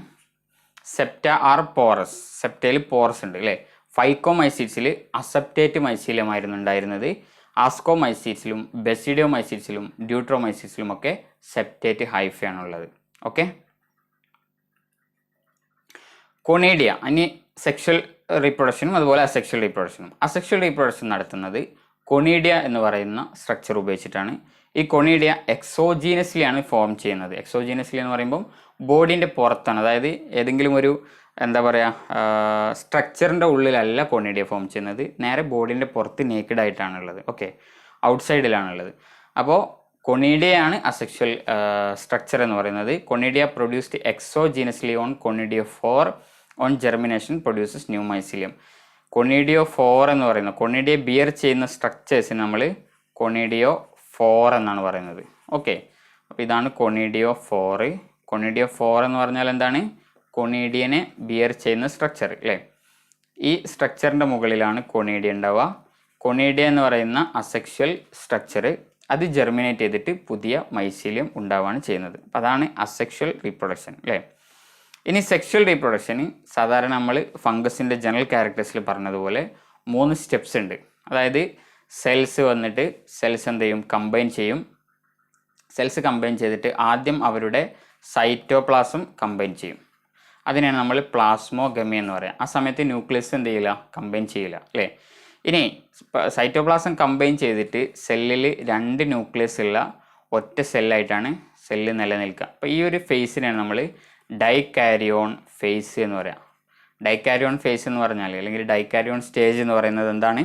സെപ്റ്റ ആർ പോറസ്, സെപ്റ്റയിൽ പോറസ് ഉണ്ട് അല്ലേ. ഫൈക്കോമൈസീഡ്സിൽ അസെപ്റ്റേറ്റ് മൈസീലിയം ആയിരുന്നു ഉണ്ടായിരുന്നത്. ആസ്കോമൈസീഡ്സിലും ബെസിഡിയോമൈസീഡ്സിലും ഡ്യൂട്രോമൈസീഡ്സിലും ഒക്കെ സെപ്റ്റേറ്റ് ഹൈഫയാണുള്ളത്. ഓക്കെ. കൊണീഡിയ, ഇനി സെക്ഷൽ റീപ്രൊഡക്ഷനും അതുപോലെ അസെക്ഷൽ റീപ്രൊഡക്ഷനും. അസെക്ഷൽ റീപ്രൊഡക്ഷൻ നടത്തുന്നത് കൊണീഡിയ എന്ന് പറയുന്ന സ്ട്രക്ചർ ഉപയോഗിച്ചിട്ടാണ്. ഈ കൊണീഡിയ എക്സോജീനസ്ലി ആണ് ഫോം ചെയ്യുന്നത്. എക്സോജീനസ്ലി എന്ന് പറയുമ്പോൾ ബോഡീൻ്റെ പുറത്താണ്, അതായത് ഏതെങ്കിലും ഒരു എന്താ പറയുക സ്ട്രക്ചറിൻ്റെ ഉള്ളിലല്ല കൊണീഡിയ ഫോം ചെയ്യുന്നത്, നേരെ ബോഡീൻ്റെ പുറത്ത് നേക്കഡ് ആയിട്ടാണുള്ളത്. ഓക്കെ, ഔട്ട്സൈഡിലാണുള്ളത്. അപ്പോൾ കൊണീഡിയയാണ് അസെക്ഷൽ സ്ട്രക്ചർ എന്ന് പറയുന്നത്. Conidia produced exogenously on conidiophore 4 on germination produces new mycelium. Conidiophore 4 എന്ന് പറയുന്നത്, കൊണീഡിയ ബിയർ ചെയ്യുന്ന സ്ട്രക്ചേഴ്സിന് നമ്മൾ കൊണീഡിയോ 4 എന്നാണ് പറയുന്നത്. ഓക്കെ, അപ്പോൾ ഇതാണ് കൊണീഡിയോ 4. കൊണീഡിയോ 4 എന്ന് പറഞ്ഞാൽ എന്താണ്? കൊണീഡിയനെ ബിയർ ചെയ്യുന്ന സ്ട്രക്ചർ അല്ലേ. ഈ സ്ട്രക്ചറിൻ്റെ മുകളിലാണ് കൊണീഡിയ ഉണ്ടാവുക. കൊണീഡിയ എന്ന് പറയുന്ന അസെക്ഷൽ സ്ട്രക്ചർ അത് ജെർമിനേറ്റ് ചെയ്തിട്ട് പുതിയ മൈസീലിയം ഉണ്ടാവുകയാണ് ചെയ്യുന്നത്. അപ്പോൾ അതാണ് അസെക്ഷൽ റീപ്രൊഡക്ഷൻ അല്ലേ. ഇനി സെക്ഷൽ റീപ്രൊഡക്ഷന് സാധാരണ നമ്മൾ ഫംഗസിൻ്റെ ജനറൽ ക്യാരക്ടേഴ്സിൽ പറഞ്ഞതുപോലെ 3 സ്റ്റെപ്സ് ഉണ്ട്. അതായത് സെൽസ് വന്നിട്ട് സെൽസ് എന്ത് ചെയ്യും? കമ്പൈൻ ചെയ്യും. സെൽസ് കമ്പൈൻ ചെയ്തിട്ട് ആദ്യം അവരുടെ സൈറ്റോപ്ലാസം കമ്പൈൻ ചെയ്യും. അതിനെയാണ് നമ്മൾ പ്ലാസ്മോഗമി എന്ന് പറയുക. ആ സമയത്ത് ന്യൂക്ലിയസ് എന്ത് ചെയ്യില്ല? കമ്പൈൻ ചെയ്യില്ല അല്ലേ. ഇനി സൈറ്റോപ്ലാസം കമ്പൈൻ ചെയ്തിട്ട് സെല്ലിൽ 2 ന്യൂക്ലിയസ് ഉള്ള ഒറ്റ സെല്ലായിട്ടാണ് സെല്ല് നിലനിൽക്കുക. അപ്പോൾ ഈ ഒരു ഫേസിനെയാണ് നമ്മൾ ഡൈകാരിയോൺ ഫേസ് എന്ന് പറയാം. ഡൈകാരിയോൺ ഫേസ് എന്ന് പറഞ്ഞാൽ, അല്ലെങ്കിൽ ഡൈകാരിയോൺ സ്റ്റേജ് എന്ന് പറയുന്നത് എന്താണ്?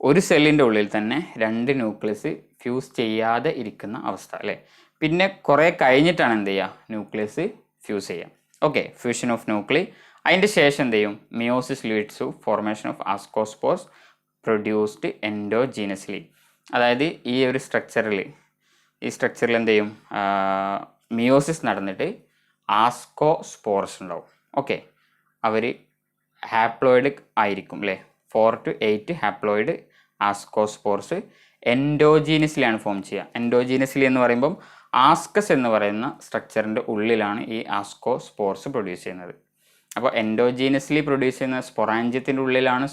ഒരു സെല്ലിൻ്റെ ഉള്ളിൽ തന്നെ 2 ന്യൂക്ലിയസ് ഫ്യൂസ് ചെയ്യാതെ ഇരിക്കുന്ന അവസ്ഥ അല്ലേ. പിന്നെ കുറേ കഴിഞ്ഞിട്ടാണ് എന്ത് ചെയ്യുക? ന്യൂക്ലിയസ് ഫ്യൂസ് ചെയ്യുക. Okay, fusion of nuclei. അതിൻ്റെ ശേഷം എന്ത് ചെയ്യും? Meiosis leads to formation of ascospores produced endogenously. അതായത് ഈ ഒരു സ്ട്രക്ചറിൽ എന്ത് ചെയ്യും? മിയോസിസ് നടന്നിട്ട് ആസ്കോസ്പോർസ് ഉണ്ടാവും. ഓക്കെ, അവർ ഹാപ്ലോയിഡ് ആയിരിക്കും അല്ലേ. 4 to 8 ഹാപ്ലോയിഡ് ആസ്കോസ്പോർസ് എൻഡോജീനസ്ലിയാണ് ഫോം ചെയ്യുക. എൻഡോജീനസ്ലി എന്ന് പറയുമ്പം ആസ്കസ് എന്ന് പറയുന്ന സ്ട്രക്ചറിൻ്റെ ഉള്ളിലാണ് ഈ ആസ്കോസ്പോർസ് പ്രൊഡ്യൂസ് ചെയ്യുന്നത്. അപ്പോൾ എൻഡോജീനസ്ലി പ്രൊഡ്യൂസ് ചെയ്യുന്ന സ്പൊറാഞ്ചിയത്തിൻ്റെ ഉള്ളിലാണ്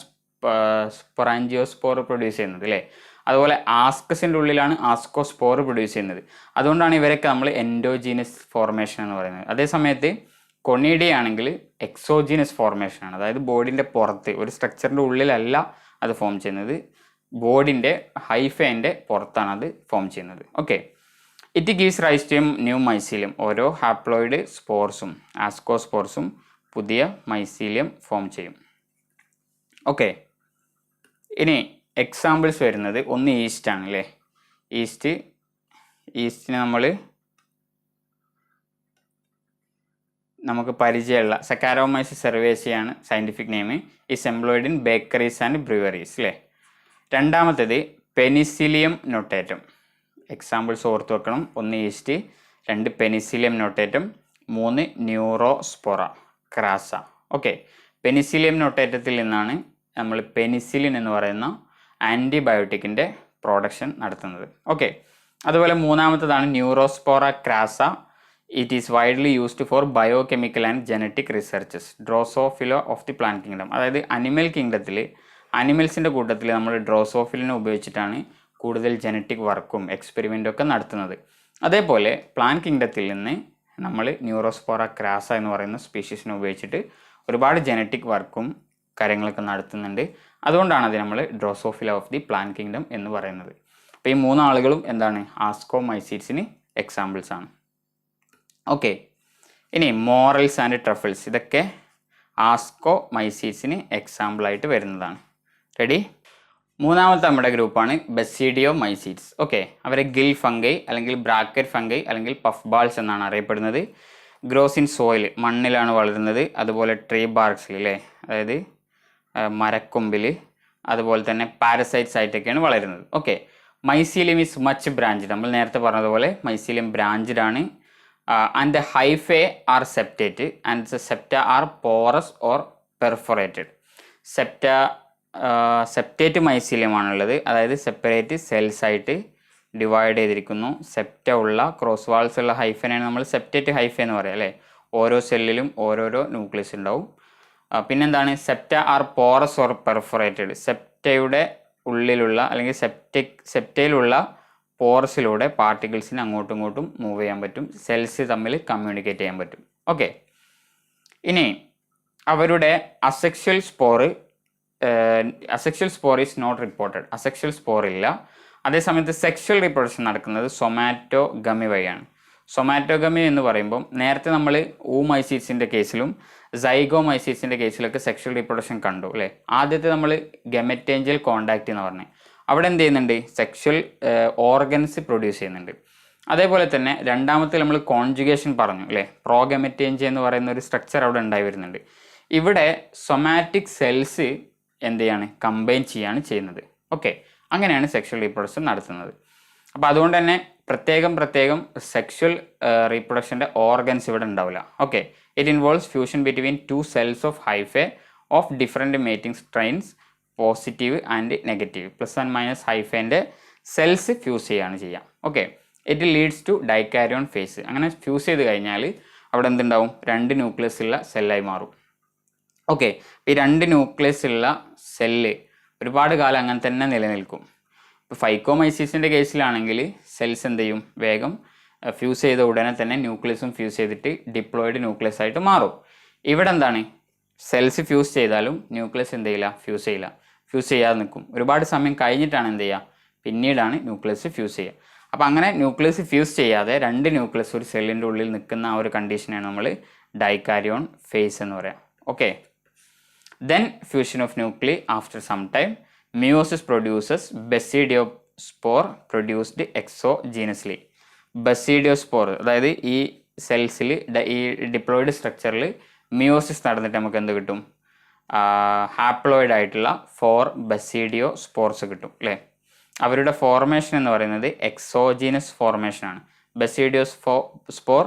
സ്പൊറാഞ്ചിയോസ്പോർ പ്രൊഡ്യൂസ് ചെയ്യുന്നത് അല്ലേ. അതുപോലെ ആസ്കസിൻ്റെ ഉള്ളിലാണ് ആസ്കോസ്പോർ പ്രൊഡ്യൂസ് ചെയ്യുന്നത്. അതുകൊണ്ടാണ് ഇവരൊക്കെ നമ്മൾ എൻഡോജീനസ് ഫോർമേഷൻ എന്ന് പറയുന്നത്. അതേസമയത്ത് കൊണീഡിയ ആണെങ്കിൽ എക്സോജീനസ് ഫോർമേഷനാണ്. അതായത് ബോഡിൻ്റെ പുറത്ത്, ഒരു സ്ട്രക്ചറിൻ്റെ ഉള്ളിലല്ല അത് ഫോം ചെയ്യുന്നത്, ബോഡിൻ്റെ ഹൈഫേൻ്റെ പുറത്താണ് അത് ഫോം ചെയ്യുന്നത്. Okay, it gives rise to new mycelium. ഓരോ ഹാപ്ലോയിഡ് സ്പോർസും ആസ്കോസ്പോർസും പുതിയ മൈസീലിയം ഫോം ചെയ്യും. ഓക്കെ, ഇനി എക്സാമ്പിൾസ് വരുന്നത് ഒന്ന് ഈസ്റ്റ് ആണ് അല്ലേ. ഈസ്റ്റിന് നമുക്ക് പരിചയമുള്ള സക്കാരോമൈസിസ് സെർവേസിയാണ് scientific name. Is employed in bakeries and breweries അല്ലേ. രണ്ടാമത്തേത് പെനിസിലിയം നൊട്ടേറ്റം. എക്സാമ്പിൾസ് ഓർത്ത് വെക്കണം. 1 yeast, 2 Penicillium notatum, 3 Neurospora crassa. Okay, Penicillium നൊട്ടേറ്റത്തിൽ നിന്നാണ് നമ്മൾ പെനിസിലിൻ എന്ന് പറയുന്ന ആൻറ്റിബയോട്ടിക്കിൻ്റെ പ്രൊഡക്ഷൻ നടത്തുന്നത്. ഓക്കെ, അതുപോലെ മൂന്നാമത്തേതാണ് Neurospora crassa. It is widely used for biochemical and genetic researches. Drosophila of the plant kingdom. അതായത് അനിമൽ കിങ്ഡത്തിൽ, അനിമൽസിൻ്റെ കൂട്ടത്തിൽ നമ്മൾ ഡ്രോസോഫിലിനെ ഉപയോഗിച്ചിട്ടാണ് കൂടുതൽ ജനറ്റിക് വർക്കും എക്സ്പെരിമെൻറ്റും ഒക്കെ നടത്തുന്നത്. അതേപോലെ പ്ലാന്റ് കിങ്ഡത്തിൽ നിന്ന് നമ്മൾ ന്യൂറോസ്പോറ ക്രാസ എന്ന് പറയുന്ന സ്പീഷീസിനെ ഉപയോഗിച്ചിട്ട് ഒരുപാട് ജനറ്റിക് വർക്കും കാര്യങ്ങളൊക്കെ നടത്തുന്നുണ്ട്. അതുകൊണ്ടാണ് അത് നമ്മൾ Drosophila of the plant kingdom എന്ന് പറയുന്നത്. അപ്പോൾ ഈ 3 ആളുകളും എന്താണ്? ആസ്കോമൈസീഡ്സിന് എക്സാമ്പിൾസ് ആണ്. ഓക്കെ, ഇനി മോറൽസ് ആൻഡ് ട്രഫിൾസ്, ഇതൊക്കെ ആസ്കോമൈസീഡ്സിന് എക്സാമ്പിളായിട്ട് വരുന്നതാണ്. റെഡി? മൂന്നാമത്തെ നമ്മുടെ ഗ്രൂപ്പാണ് ബെസിഡിയോമൈസീഡ്സ്. ഓക്കെ, അവരെ ഗിൽ ഫംഗൈ അല്ലെങ്കിൽ ബ്രാക്കറ്റ് ഫംഗൈ അല്ലെങ്കിൽ പഫ് ബാൾസ് എന്നാണ് അറിയപ്പെടുന്നത്. ഗ്രോസ് ഇൻ സോയിൽ, മണ്ണിലാണ് വളരുന്നത്. അതുപോലെ ട്രീ ബാർക്സിൽ അല്ലേ, അതായത് മരക്കൊമ്പിൽ, അതുപോലെ തന്നെ പാരസൈറ്റ്സ് ആയിട്ടൊക്കെയാണ് വളരുന്നത്. Okay, mycelium is much branched. നമ്മൾ നേരത്തെ പറഞ്ഞതുപോലെ മൈസീലിയം ബ്രാഞ്ച്ഡ് ആണ്. And the hyphae are septate and the septa are porous or perforated. Septate mycelium ആണുള്ളത്, അതായത് സെപ്പറേറ്റ് സെൽസ് ആയിട്ട് ഡിവൈഡ് ചെയ്തിരിക്കുന്നു. സെപ്റ്റ ഉള്ള ക്രോസ് വാൾസ് ഉള്ള ഹൈഫനാണ് നമ്മൾ സെപ്റ്റേറ്റ് ഹൈഫ എന്ന് പറയാം അല്ലേ. ഓരോ സെല്ലിലും ഓരോരോ ന്യൂക്ലിയസ് ഉണ്ടാവും. പിന്നെന്താണ്, സെപ്റ്റ ആർ പോറസ് ഓർ പെർഫറേറ്റഡ്. സെപ്റ്റയുടെ ഉള്ളിലുള്ള അല്ലെങ്കിൽ സെപ്റ്റയിലുള്ള പോറസിലൂടെ പാർട്ടിക്കിൾസിന് അങ്ങോട്ടും ഇങ്ങോട്ടും മൂവ് ചെയ്യാൻ പറ്റും. സെൽസ് തമ്മിൽ കമ്മ്യൂണിക്കേറ്റ് ചെയ്യാൻ പറ്റും. ഓക്കെ, ഇനി അവരുടെ asexual spore is not reported. Asexual spore ഇല്ല. അതേസമയത്ത് സെക്ഷൽ റീപ്രൊഡക്ഷൻ നടക്കുന്നത് സൊമാറ്റോഗമി വഴിയാണ്. സൊമാറ്റോഗമി എന്ന് പറയുമ്പോൾ നേരത്തെ നമ്മൾ ഊമൈസീഡ്സിൻ്റെ കേസിലും സൈഗോമൈസീഡ്സിൻ്റെ കേസിലൊക്കെ സെക്ഷൽ റീപ്രൊഡക്ഷൻ കണ്ടു അല്ലേ. ആദ്യത്തെ നമ്മൾ ഗെമറ്റേഞ്ചൽ കോണ്ടാക്റ്റ് എന്ന് പറഞ്ഞത്, അവിടെ എന്ത് ചെയ്യുന്നുണ്ട്, സെക്ഷൽ ഓർഗൻസ് പ്രൊഡ്യൂസ് ചെയ്യുന്നുണ്ട്. അതേപോലെ തന്നെ രണ്ടാമത്തെ നമ്മൾ കോൺജുഗേഷൻ പറഞ്ഞു അല്ലേ. പ്രോഗെമറ്റേഞ്ച് എന്ന് പറയുന്ന ഒരു സ്ട്രക്ചർ അവിടെ ഉണ്ടായി വരുന്നുണ്ട്. ഇവിടെ സൊമാറ്റിക് സെൽസ് എന്ത് ചെയ്യാണ്, കമ്പൈൻ ചെയ്യാണ് ചെയ്യുന്നത്. ഓക്കെ, അങ്ങനെയാണ് സെക്ഷൽ റീപ്രൊഡക്ഷൻ നടത്തുന്നത്. അപ്പോൾ അതുകൊണ്ട് തന്നെ പ്രത്യേകം സെക്ഷൽ റീപ്രൊഡക്ഷൻ്റെ ഓർഗൻസ് ഇവിടെ ഉണ്ടാവില്ല. Okay, it involves fusion between 2 cells of hyphae of different mating strains, positive and negative. Plus and minus ഹൈഫേൻ്റെ സെൽസ് ഫ്യൂസ് ചെയ്യുകയാണ് ചെയ്യുക. Okay, it leads to dikaryon phase. അങ്ങനെ ഫ്യൂസ് ചെയ്ത് കഴിഞ്ഞാൽ അവിടെ എന്തുണ്ടാവും, 2 ന്യൂക്ലിയസ് ഉള്ള സെല്ലായി മാറും. ഓക്കെ, ഈ 2 ന്യൂക്ലിയസ് ഉള്ള സെല്ല് ഒരുപാട് കാലം അങ്ങനെ തന്നെ നിലനിൽക്കും. ഇപ്പോൾ ഫൈക്കോമൈസിസിൻ്റെ കേസിലാണെങ്കിൽ സെൽസ് എന്ത് ചെയ്യും, വേഗം ഫ്യൂസ് ചെയ്ത ഉടനെ തന്നെ ന്യൂക്ലിയസും ഫ്യൂസ് ചെയ്തിട്ട് ഡിപ്ലോയിഡ് ന്യൂക്ലിയസ് ആയിട്ട് മാറും. ഇവിടെ എന്താണ്, സെൽസ് ഫ്യൂസ് ചെയ്താലും ന്യൂക്ലിയസ് എന്ത് ചെയ്യില്ല, ഫ്യൂസ് ചെയ്യില്ല, ഫ്യൂസ് ചെയ്യാതെ നിൽക്കും. ഒരുപാട് സമയം കഴിഞ്ഞിട്ടാണ് എന്ത് ചെയ്യുക, പിന്നീടാണ് ന്യൂക്ലിയസ് ഫ്യൂസ് ചെയ്യുക. അപ്പോൾ അങ്ങനെ ന്യൂക്ലിയസ് ഫ്യൂസ് ചെയ്യാതെ 2 ന്യൂക്ലിയസ് ഒരു സെല്ലിൻ്റെ ഉള്ളിൽ നിൽക്കുന്ന ആ ഒരു കണ്ടീഷനാണ് നമ്മൾ ഡൈകാരിയോൺ ഫേസ് എന്ന് പറയാം. Okay, then fusion of nuclei after some time meiosis produces basidiospore produced exogenously. Basidiospore അതായത് ഈ സെൽസിൽ ഈ ഡിപ്ലോയിഡ് സ്ട്രക്ചറിൽ മിയോസിസ് നടന്നിട്ട് നമുക്ക് എന്ത് കിട്ടും, ഹാപ്ലോയിഡ് ആയിട്ടുള്ള 4 ബെസിഡിയോസ്പോർസ് കിട്ടും അല്ലേ. അവരുടെ ഫോർമേഷൻ എന്ന് പറയുന്നത് എക്സോജീനസ് ഫോർമേഷനാണ്. Basidiospore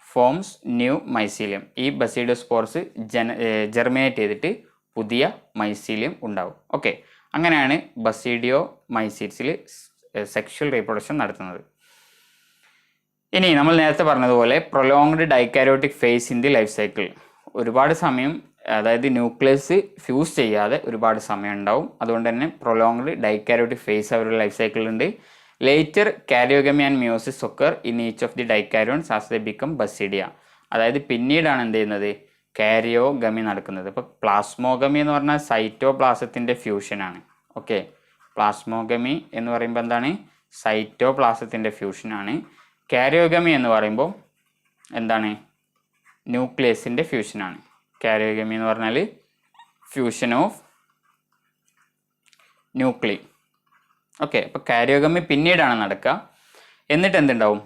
forms new mycelium. ഈ ബെസിഡിയോസ്പോർസ് ജെർമിനേറ്റ് ചെയ്തിട്ട് പുതിയ മൈസീലിയം ഉണ്ടാവും. ഓക്കെ, അങ്ങനെയാണ് ബസിഡിയോ മൈസീഡ്സിൽ സെക്ഷൽ റീപ്രൊഡക്ഷൻ നടത്തുന്നത്. ഇനി നമ്മൾ നേരത്തെ പറഞ്ഞതുപോലെ prolonged dikaryotic phase in the life cycle. ഒരുപാട് സമയം, അതായത് ന്യൂക്ലിയസ് ഫ്യൂസ് ചെയ്യാതെ ഒരുപാട് സമയം ഉണ്ടാവും. അതുകൊണ്ട് തന്നെ പ്രൊലോങ്ഡ് ഡൈകാരിയോട്ടിക് ഫേസ് അവരുടെ ലൈഫ് സൈക്കിളുണ്ട്. Later karyogamy and meiosis occur in each of the dikaryons as they become basidia. അതായത് പിന്നീടാണ് എന്ത് ചെയ്യുന്നത്, കാരിയോഗമി നടക്കുന്നത്. ഇപ്പോൾ പ്ലാസ്മോഗമി എന്ന് പറഞ്ഞാൽ സൈറ്റോപ്ലാസത്തിൻ്റെ ഫ്യൂഷനാണ്. ഓക്കെ, പ്ലാസ്മോഗമി എന്ന് പറയുമ്പോൾ എന്താണ്, സൈറ്റോപ്ലാസത്തിൻ്റെ ഫ്യൂഷനാണ്. കാരിയോഗമി എന്ന് പറയുമ്പോൾ എന്താണ്, ന്യൂക്ലിയസിൻ്റെ ഫ്യൂഷനാണ്. കാരിയോഗമി എന്ന് പറഞ്ഞാൽ ഫ്യൂഷൻ ഓഫ് ന്യൂക്ലി. ഓക്കെ, അപ്പോൾ കാരിയോഗമി പിന്നീടാണ് നടക്കുക. എന്നിട്ട് എന്തുണ്ടാവും,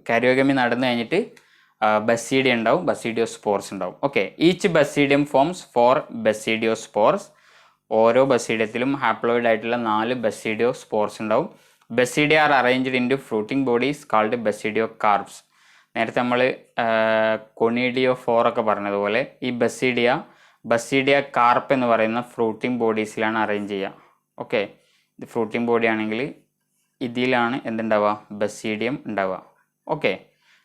കാരിയോഗമി നടന്നു കഴിഞ്ഞിട്ട് ബസീഡിയം ഉണ്ടാവും, ബസീഡിയോസ്പോർസ് ഉണ്ടാവും. Okay, each basidium forms 4 basidiospores. ഓരോ ബസീഡിയത്തിലും ഹാപ്ലോയിഡ് ആയിട്ടുള്ള 4 ബസീഡിയോസ്പോർസ് ഉണ്ടാവും. Basidia are arranged in to fruiting bodies called basidiocarps. നേരത്തെ നമ്മൾ കൊണീഡിയോ 4 ഒക്കെ പറഞ്ഞതുപോലെ ഈ ബസീഡിയ കാർപ്പ് എന്ന് പറയുന്ന ഫ്രൂട്ടിംഗ് ബോഡീസിലാണ് അറേഞ്ച് ചെയ്യുക. ഓക്കെ, ഇത് ഫ്രൂട്ടിംഗ് ബോഡി ആണെങ്കിൽ ഇതിലാണ് എന്തുണ്ടാവുക, ബസീഡിയം ഉണ്ടാവുക. ഓക്കെ,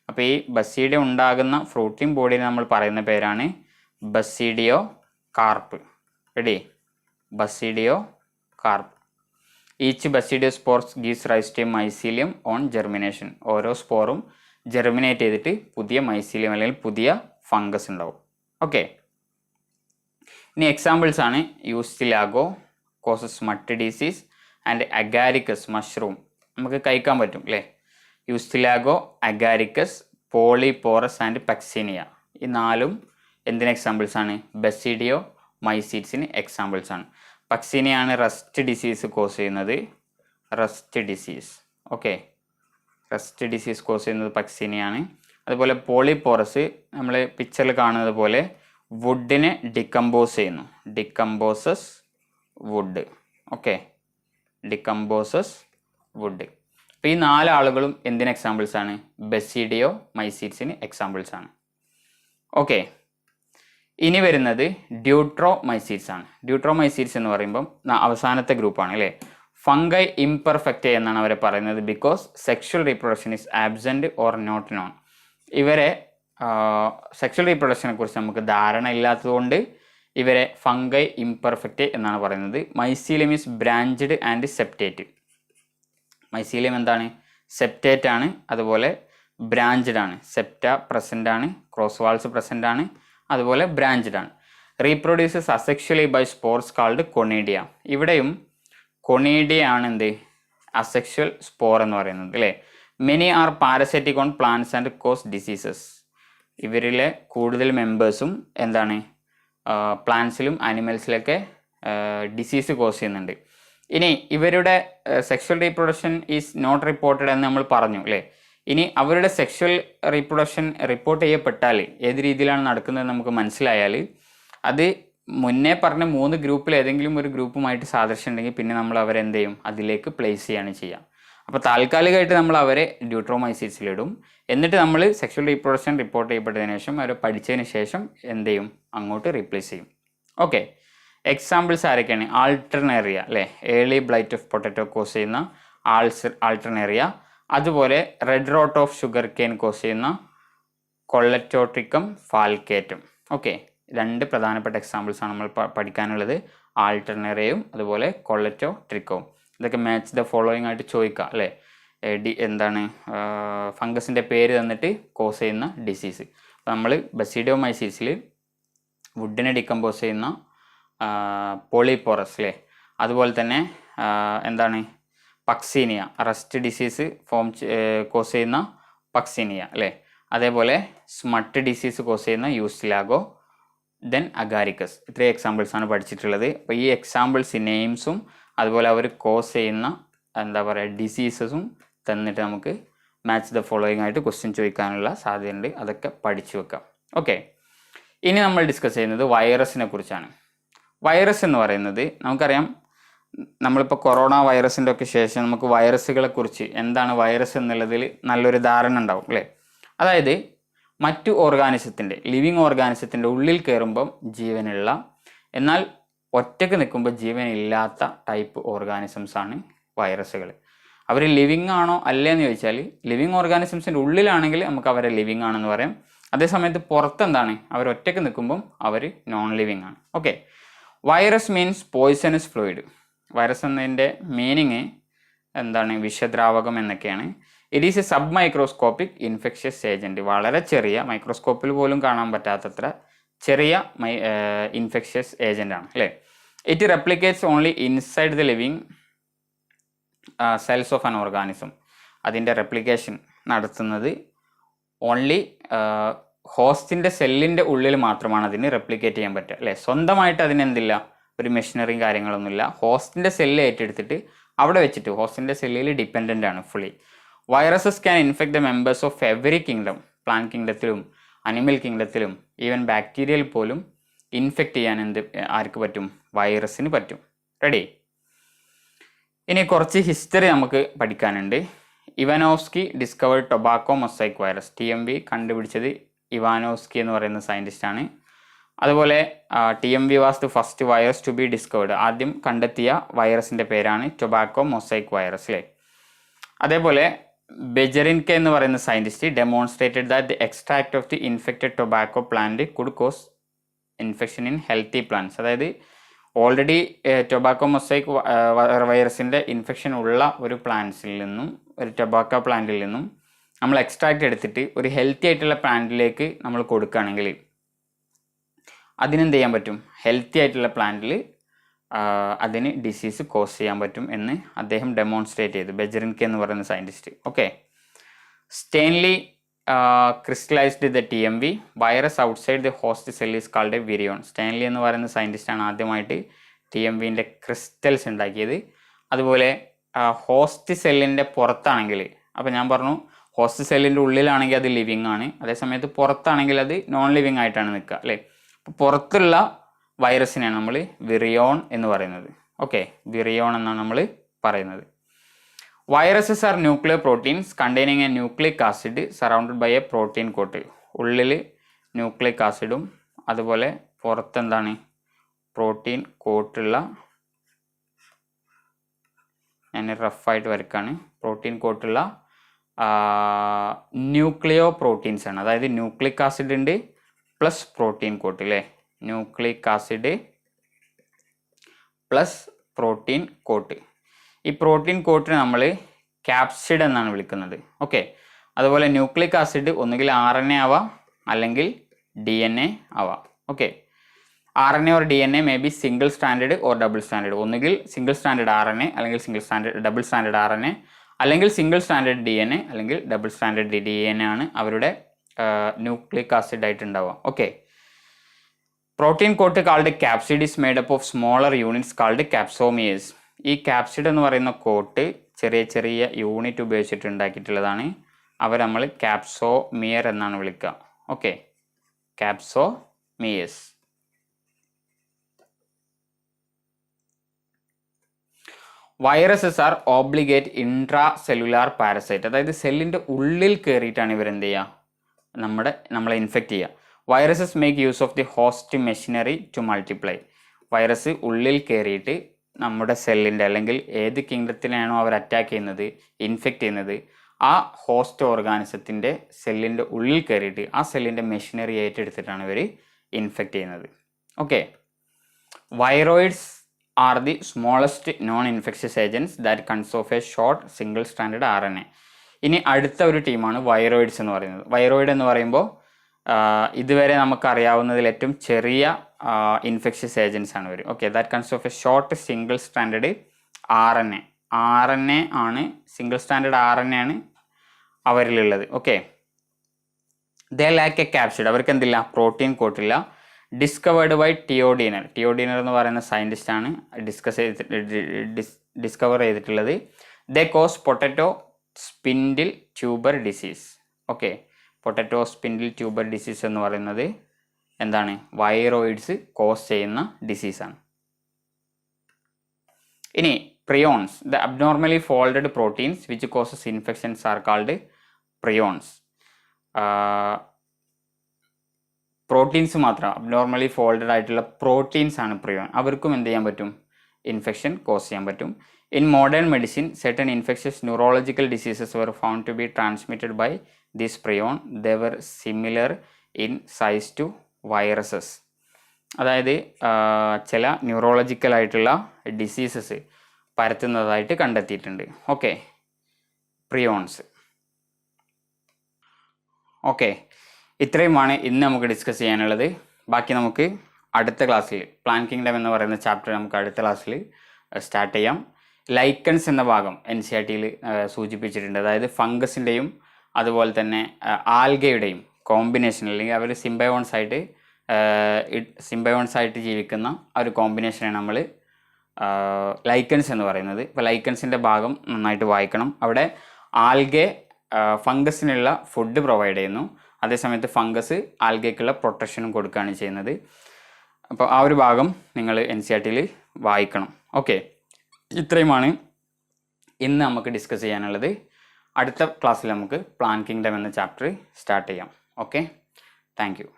അപ്പോൾ ഈ ബസീഡിയം ഉണ്ടാകുന്ന ഫ്രൂട്ടിംഗ് ബോഡിയെ നമ്മൾ പറയുന്ന പേരാണ് basidiocarp. Ready, basidiocarp. Each basidiospores gives rise to mycelium on germination. ഓരോ സ്പോറും ജെർമിനേറ്റ് ചെയ്തിട്ട് പുതിയ മൈസീലിയം അല്ലെങ്കിൽ പുതിയ ഫംഗസ് ഉണ്ടാവും. ഓക്കെ, ഇനി എക്സാമ്പിൾസ് ആണ് Ustilago causes smut disease and Agaricus mushroom. നമുക്ക് കഴിക്കാൻ പറ്റും അല്ലേ. Ustilago, Agaricus, Polyporus and Puccinia. ഈ 4ഉം എന്തിന് എക്സാമ്പിൾസ് ആണ്, ബസീഡിയോ മൈസീഡ്സിന് എക്സാമ്പിൾസ് ആണ്. പക്സീനിയാണ് റസ്റ്റ് ഡിസീസ് കോസ് ചെയ്യുന്നത്, rust disease. Okay, rust disease cause ചെയ്യുന്നത് പക്സീനിയാണ്. അതുപോലെ പോളിപോറസ് നമ്മൾ പിക്ചറിൽ കാണുന്നത് പോലെ വുഡിനെ ഡിക്കമ്പോസ് ചെയ്യുന്നു, decomposes wood. Okay, decomposes wood. അപ്പോൾ ഈ 4 ആളുകളും എന്തിന് എക്സാമ്പിൾസ് ആണ്, ബസീഡിയോ മൈസീഡ്സിന് എക്സാമ്പിൾസ് ആണ്. ഓക്കെ, ഇനി വരുന്നത് ഡ്യൂട്രോമൈസീറ്റ്സ് ആണ്. ഡ്യൂട്രോമൈസീറ്റ്സ് എന്ന് പറയുമ്പം അവസാനത്തെ ഗ്രൂപ്പാണ് അല്ലേ. ഫംഗൈ ഇംപെർഫെക്റ്റ് എന്നാണ് അവരെ പറയുന്നത് because sexual reproduction is absent or not known. ഇവരെ സെക്ഷൽ റീപ്രൊഡക്ഷനെ കുറിച്ച് നമുക്ക് ധാരണ ഇല്ലാത്തതുകൊണ്ട് ഇവരെ ഫംഗൈ ഇംപെർഫെക്റ്റ് എന്നാണ് പറയുന്നത്. Mycelium is branched and septate. Mycelium എന്താണ്? സെപ്റ്റേറ്റ് ആണ്, അതുപോലെ ബ്രാഞ്ച്ഡ് ആണ്. സെപ്റ്റ പ്രസൻ്റ് ആണ്, ക്രോസ് വാൾസ് പ്രസൻ്റ് ആണ്, അതുപോലെ ബ്രാഞ്ച്ഡ് ആണ്. Reproduces asexually by spores called conidia. ഇവിടെയും കൊണീഡിയ ആണ് എന്ത്? അസെക്ഷൽ സ്പോർ എന്ന് പറയുന്നത് അല്ലേ. Many are parasitic on plants and cause diseases. ഇവരിലെ കൂടുതൽ മെമ്പേഴ്സും എന്താണ്? പ്ലാന്റ്സിലും ആനിമൽസിലൊക്കെ ഡിസീസ് കോസ് ചെയ്യുന്നുണ്ട്. ഇനി ഇവരുടെ sexual reproduction is not reported എന്ന് നമ്മൾ പറഞ്ഞു അല്ലേ. ഇനി അവരുടെ സെക്ഷൽ റീപ്രൊഡക്ഷൻ റിപ്പോർട്ട് ചെയ്യപ്പെട്ടാൽ ഏത് രീതിയിലാണ് നടക്കുന്നത് നമുക്ക് മനസ്സിലായാൽ അത് മുന്നേ പറഞ്ഞ 3 ഗ്രൂപ്പിൽ ഏതെങ്കിലും ഒരു ഗ്രൂപ്പുമായിട്ട് സാദൃശ്യം ഉണ്ടെങ്കിൽ പിന്നെ നമ്മൾ അവരെ എന്ത് ചെയ്യും? അതിലേക്ക് പ്ലേസ് ചെയ്യാണ് ചെയ്യുക. അപ്പോൾ താൽക്കാലികമായിട്ട് നമ്മൾ അവരെ ഡ്യൂട്രോമൈസീറ്റ്സിലിടും. എന്നിട്ട് നമ്മൾ സെക്ഷൽ റീപ്രൊഡക്ഷൻ റിപ്പോർട്ട് ചെയ്യപ്പെട്ടതിന് ശേഷം അവരെ പഠിച്ചതിന് ശേഷം എന്ത് ചെയ്യും? അങ്ങോട്ട് റീപ്ലേസ് ചെയ്യും. ഓക്കെ, എക്സാമ്പിൾസ് ആരൊക്കെയാണ്? ആൾട്ടർനേറിയ അല്ലേ, early blight of potato cause ചെയ്യുന്ന ആൾട്ടർനേറിയ. അതുപോലെ red rot of sugar cane cause ചെയ്യുന്ന കൊള്ളറ്റോട്രിക്കം ഫാൽക്കേറ്റം. ഓക്കെ, 2 പ്രധാനപ്പെട്ട എക്സാമ്പിൾസ് ആണ് നമ്മൾ പഠിക്കാനുള്ളത്. ആൾട്ടർനേറിയയും അതുപോലെ കൊള്ളറ്റോട്രിക്കവും. ഇതൊക്കെ മാച്ച് ദ ഫോളോയിങ് ആയിട്ട് ചോദിക്കുക അല്ലേ. എന്താണ് ഫംഗസിൻ്റെ പേര് തന്നിട്ട് കോസ് ചെയ്യുന്ന ഡിസീസ്. അപ്പോൾ നമ്മൾ ബസിഡിയോമൈസീസിൽ വുഡിനെ ഡിക്കമ്പോസ് ചെയ്യുന്ന പോളിപോറസ് അല്ലേ. അതുപോലെ തന്നെ എന്താണ് പക്സീനിയ, റസ്റ്റ് ഡിസീസ് കോസ് ചെയ്യുന്ന പക്സീനിയ അല്ലേ. അതേപോലെ സ്മട്ട് ഡിസീസ് കോസ് ചെയ്യുന്ന യൂസ്റ്റിലാഗോ, ദെൻ അഗാരിക്കസ്. ഇത്രയും എക്സാമ്പിൾസ് ആണ് പഠിച്ചിട്ടുള്ളത്. അപ്പോൾ ഈ എക്സാമ്പിൾസ് നെയിംസും അതുപോലെ അവർ കോസ് ചെയ്യുന്ന എന്താ പറയുക ഡിസീസസും തന്നിട്ട് നമുക്ക് മാച്ച് ദ ഫോളോയിങ് ആയിട്ട് ക്വസ്റ്റ്യൻ ചോദിക്കാനുള്ള സാധ്യതയുണ്ട്. അതൊക്കെ പഠിച്ചു വെക്കാം. ഓക്കെ, ഇനി നമ്മൾ ഡിസ്കസ് ചെയ്യുന്നത് വൈറസിനെ കുറിച്ചാണ്. വൈറസ് എന്ന് പറയുന്നത് നമുക്കറിയാം, നമ്മളിപ്പോൾ കൊറോണ വൈറസിൻ്റെ ഒക്കെ ശേഷം നമുക്ക് വൈറസുകളെ കുറിച്ച് എന്താണ് വൈറസ് എന്നുള്ളതിൽ നല്ലൊരു ധാരണ ഉണ്ടാവും അല്ലേ. അതായത് മറ്റു ഓർഗാനിസത്തിൻ്റെ, ലിവിങ് ഓർഗാനിസത്തിൻ്റെ ഉള്ളിൽ കയറുമ്പം ജീവനുള്ള, എന്നാൽ ഒറ്റയ്ക്ക് നിൽക്കുമ്പോൾ ജീവനില്ലാത്ത ടൈപ്പ് ഓർഗാനിസംസ് ആണ് വൈറസുകൾ. അവർ ലിവിങ് ആണോ അല്ലേന്ന് ചോദിച്ചാൽ ലിവിങ് ഓർഗാനിസംസിൻ്റെ ഉള്ളിലാണെങ്കിൽ നമുക്ക് അവരെ ലിവിങ് ആണെന്ന് പറയാം. അതേസമയത്ത് പുറത്തെന്താണ്? അവർ ഒറ്റയ്ക്ക് നിൽക്കുമ്പം അവർ നോൺ ലിവിങ് ആണ്. Okay, virus means poisonous fluid. Virus എന്നതിൻ്റെ മീനിങ് എന്താണ്? വിഷദ്രാവകം എന്നൊക്കെയാണ്. It is A sub microscopic infectious agent. വളരെ ചെറിയ, മൈക്രോസ്കോപ്പിൽ പോലും കാണാൻ പറ്റാത്തത്ര ചെറിയ ഇൻഫെക്ഷ്യസ് ഏജൻ്റ് ആണ് അല്ലേ. It replicates only inside the living cells of an organism. അതിൻ്റെ റെപ്ലിക്കേഷൻ നടത്തുന്നത് ഓൺലി ഹോസ്റ്റിൻ്റെ സെല്ലിൻ്റെ ഉള്ളിൽ മാത്രമാണ് അതിന് റെപ്ലിക്കേറ്റ് ചെയ്യാൻ പറ്റുക അല്ലേ. സ്വന്തമായിട്ട് അതിനെന്തില്ല, ഒരു മെഷീനറിയും കാര്യങ്ങളൊന്നുമില്ല. ഹോസ്റ്റിൻ്റെ സെല്ല് ഏറ്റെടുത്തിട്ട് അവിടെ വെച്ചിട്ട് ഹോസ്റ്റിൻ്റെ സെല്ലിൽ ഡിപ്പെൻഡൻ്റ് ആണ് fully. Viruses can infect the members of every kingdom. Plant കിങ്ഡത്തിലും അനിമൽ കിങ്ഡത്തിലും ഈവൻ ബാക്ടീരിയയിൽ പോലും ഇൻഫെക്റ്റ് ചെയ്യാൻ ആർക്ക് പറ്റും? വൈറസിന് പറ്റും. റെഡി? ഇനി കുറച്ച് ഹിസ്റ്ററി നമുക്ക് പഠിക്കാനുണ്ട്. Ivanowsky discovered tobacco mosaic virus. TMV കണ്ടുപിടിച്ചത് ഇവാനോവ്സ്കി എന്ന് പറയുന്ന സയൻറ്റിസ്റ്റാണ്. അതുപോലെ TMV was the first virus to be discovered. ആദ്യം കണ്ടെത്തിയ വൈറസിൻ്റെ പേരാണ് ടൊബാക്കോ മൊസൈക്ക് വൈറസ് അല്ലേ. അതേപോലെ ബെജറിൻകെ എന്ന് പറയുന്ന scientist demonstrated that the extract of the infected tobacco plant could cause infection in healthy plants. അതായത് ഓൾറെഡി ടൊബാക്കോ മൊസൈക്ക് വൈറസിൻ്റെ ഇൻഫെക്ഷൻ ഉള്ള ഒരു പ്ലാന്റ്സിൽ നിന്നും, ഒരു ടൊബാക്കോ പ്ലാന്റിൽ നിന്നും നമ്മൾ എക്സ്ട്രാക്ട് എടുത്തിട്ട് ഒരു ഹെൽത്തി ആയിട്ടുള്ള പ്ലാന്റിലേക്ക് നമ്മൾ കൊടുക്കുകയാണെങ്കിൽ അതിനെന്ത് ചെയ്യാൻ പറ്റും? ഹെൽത്തി ആയിട്ടുള്ള പ്ലാന്റിൽ അതിന് ഡിസീസ് കോസ് ചെയ്യാൻ പറ്റും എന്ന് അദ്ദേഹം ഡെമോൺസ്ട്രേറ്റ് ചെയ്തു, ബെജറിൻകെ എന്ന് പറയുന്ന scientist. Okay, Stanley crystallized the TMV virus outside the host cell is called a virion. Stanley എന്ന് പറയുന്ന സയൻറ്റിസ്റ്റാണ് ആദ്യമായിട്ട് TMVൻ്റെ ക്രിസ്റ്റൽസ് ഉണ്ടാക്കിയത്. അതുപോലെ ഹോസ്റ്റ് സെല്ലിൻ്റെ പുറത്താണെങ്കിൽ, അപ്പോൾ ഞാൻ പറഞ്ഞു ഹോസ്റ്റ് സെല്ലിൻ്റെ ഉള്ളിലാണെങ്കിൽ അത് ലിവിങ് ആണ്, അതേസമയത്ത് പുറത്താണെങ്കിൽ അത് നോൺ ലിവിങ് ആയിട്ടാണ് നിൽക്കുക അല്ലേ. അപ്പോൾ പുറത്തുള്ള വൈറസിനെയാണ് നമ്മൾ വിറിയോൺ എന്ന് പറയുന്നത്. ഓക്കെ, വിറിയോൺ എന്നാണ് നമ്മൾ പറയുന്നത്. Viruses are nuclear proteins containing a nucleic acid surrounded by a protein coat. ഉള്ളിൽ ന്യൂക്ലിക് ആസിഡും അതുപോലെ പുറത്തെന്താണ് പ്രോട്ടീൻ കോട്ടുള്ള, ഞാൻ റഫായിട്ട് വരക്കാണ്, പ്രോട്ടീൻ കോട്ടുള്ള ന്യൂക്ലിയോ പ്രോട്ടീൻസ് ആണ്. അതായത് ന്യൂക്ലിക് ആസിഡ് ഉണ്ട് പ്ലസ് പ്രോട്ടീൻ കോട്ട് അല്ലേ, nucleic acid plus protein coat. ഈ പ്രോട്ടീൻ കോട്ടിനെ നമ്മൾ ക്യാപ്സിഡ് എന്നാണ് വിളിക്കുന്നത്. ഓക്കെ, അതുപോലെ ന്യൂക്ലിക് ആസിഡ് ഒന്നുകിൽ RNA ആവാം അല്ലെങ്കിൽ DNA ആവാം. Okay, RNA or DNA may be single stranded or double stranded. ഒന്നുകിൽ സിംഗിൾ സ്റ്റാൻഡേർഡ് RNA അല്ലെങ്കിൽ ഡബിൾ സ്റ്റാൻഡേർഡ് RNA, അല്ലെങ്കിൽ സിംഗിൾ സ്റ്റാൻഡേർഡ് DNA അല്ലെങ്കിൽ ഡബിൾ സ്റ്റാൻഡേർഡ് DNA ആണ് അവരുടെ ന്യൂക്ലിക് ആസിഡ് ആയിട്ട് ഉണ്ടാവുക. Okay, protein coat called capsid is made up of smaller units called capsomeres. ഈ capsid എന്ന് പറയുന്ന കോട്ട് ചെറിയ ചെറിയ യൂണിറ്റ് ഉപയോഗിച്ചിട്ട് ഉണ്ടാക്കിയിട്ടുള്ളതാണ്. അവർ നമ്മൾ ക്യാപ്സോമിയർ എന്നാണ് വിളിക്കുക. Okay, capsomeres. Viruses are obligate intracellular parasite. അതായത് സെല്ലിൻ്റെ ഉള്ളിൽ കയറിയിട്ടാണ് ഇവരെന്ത് ചെയ്യുക, നമ്മളെ ഇൻഫെക്റ്റ് ചെയ്യുക. Viruses make use of the host machinery to multiply. Virus ഉള്ളിൽ കയറിയിട്ട് നമ്മുടെ സെല്ലിൻ്റെ അല്ലെങ്കിൽ ഏത് കിങ്ഡത്തിനാണോ അവർ അറ്റാക്ക് ചെയ്യുന്നത്, ഇൻഫെക്റ്റ് ചെയ്യുന്നത്, ആ ഹോസ്റ്റ് ഓർഗാനിസത്തിൻ്റെ സെല്ലിൻ്റെ ഉള്ളിൽ കയറിയിട്ട് ആ സെല്ലിൻ്റെ മെഷീനറി ഏറ്റെടുത്തിട്ടാണ് ഇവർ ഇൻഫെക്റ്റ് ചെയ്യുന്നത്. Okay, viroids are the smallest non infectious agents that consist of a short single stranded RNA. ഇനി അടുത്ത ഒരു ടീമാണ് വൈറോയിഡ്സ് എന്ന് പറയുന്നത്. വൈറോയിഡ് എന്ന് പറയുമ്പോൾ ഇതുവരെ നമുക്കറിയാവുന്നതിൽ ഏറ്റവും ചെറിയ ഇൻഫെക്ഷ്യസ് ഏജൻസ് ആണ് ഇവർ. Okay, that consist of a short single stranded RNA ആണ്, സിംഗിൾ സ്റ്റാൻഡേർഡ് RNA ആണ് അവരിലുള്ളത്. Okay, they lack a capsid. അവർക്ക് എന്തില്ല, പ്രോട്ടീൻ കോട്ടില്ല. Discovered by Theodor Diener. ടിയോഡീനർ എന്ന് പറയുന്ന സയൻറ്റിസ്റ്റ് ആണ് ഡിസ്കവർ ചെയ്തിട്ടുള്ളത്. They cause potato spindle tuber disease. Okay, potato spindle tuber disease എന്ന് പറയുന്നത് എന്താണ്, വൈറോയിഡ്സ് കോസ് ചെയ്യുന്ന ഡിസീസാണ്. ഇനി prions, the abnormally folded proteins which causes infections are called prions. Proteins മാത്രം, അബ്നോർമലി ഫോൾഡഡ് ആയിട്ടുള്ള പ്രോട്ടീൻസ് ആണ് പ്രിയോൺ. അവർക്കും എന്ത് ചെയ്യാൻ പറ്റും, ഇൻഫെക്ഷൻ കോസ് ചെയ്യാൻ പറ്റും. In modern medicine certain infectious neurological diseases were found to be transmitted by this prion. They were similar in size to viruses. അതായത് ചില ന്യൂറോളജിക്കൽ ആയിട്ടുള്ള ഡിസീസസ് പരത്തുന്നതായിട്ട് കണ്ടെത്തിയിട്ടുണ്ട്. Okay, prions. ഓക്കെ, ഇത്രയുമാണ് ഇന്ന് നമുക്ക് ഡിസ്കസ് ചെയ്യാനുള്ളത്. ബാക്കി നമുക്ക് അടുത്ത ക്ലാസ്സിൽ, പ്ലാൻ കിങ്ഡം എന്ന് പറയുന്ന ചാപ്റ്റർ നമുക്ക് അടുത്ത ക്ലാസ്സിൽ സ്റ്റാർട്ട് ചെയ്യാം. ലൈക്കൺസ് എന്ന ഭാഗം NCERT-ൽ സൂചിപ്പിച്ചിട്ടുണ്ട്. അതായത് ഫംഗസിൻ്റെയും അതുപോലെ തന്നെ ആൽഗയുടെയും കോമ്പിനേഷൻ, അല്ലെങ്കിൽ അവർ സിംബയോൺസ് ആയിട്ട് ജീവിക്കുന്ന ആ ഒരു കോമ്പിനേഷനാണ് നമ്മൾ ലൈക്കൺസ് എന്ന് പറയുന്നത്. ഇപ്പോൾ ലൈക്കൺസിൻ്റെ ഭാഗം നന്നായിട്ട് വായിക്കണം. അവിടെ ആൽഗെ ഫംഗസിനുള്ള ഫുഡ് പ്രൊവൈഡ് ചെയ്യുന്നു, അതേസമയത്ത് ഫംഗസ് ആൽഗയ്ക്കുള്ള പ്രൊട്ടക്ഷനും കൊടുക്കുകയാണ് ചെയ്യുന്നത്. അപ്പോൾ ആ ഒരു ഭാഗം നിങ്ങൾ NCERT-ൽ വായിക്കണം. ഓക്കെ, ഇത്രയുമാണ് ഇന്ന് നമുക്ക് ഡിസ്കസ് ചെയ്യാനുള്ളത്. അടുത്ത ക്ലാസ്സിൽ നമുക്ക് പ്ലാൻ കിങ്ഡം എന്ന ചാപ്റ്റർ സ്റ്റാർട്ട് ചെയ്യാം. Okay, thank you.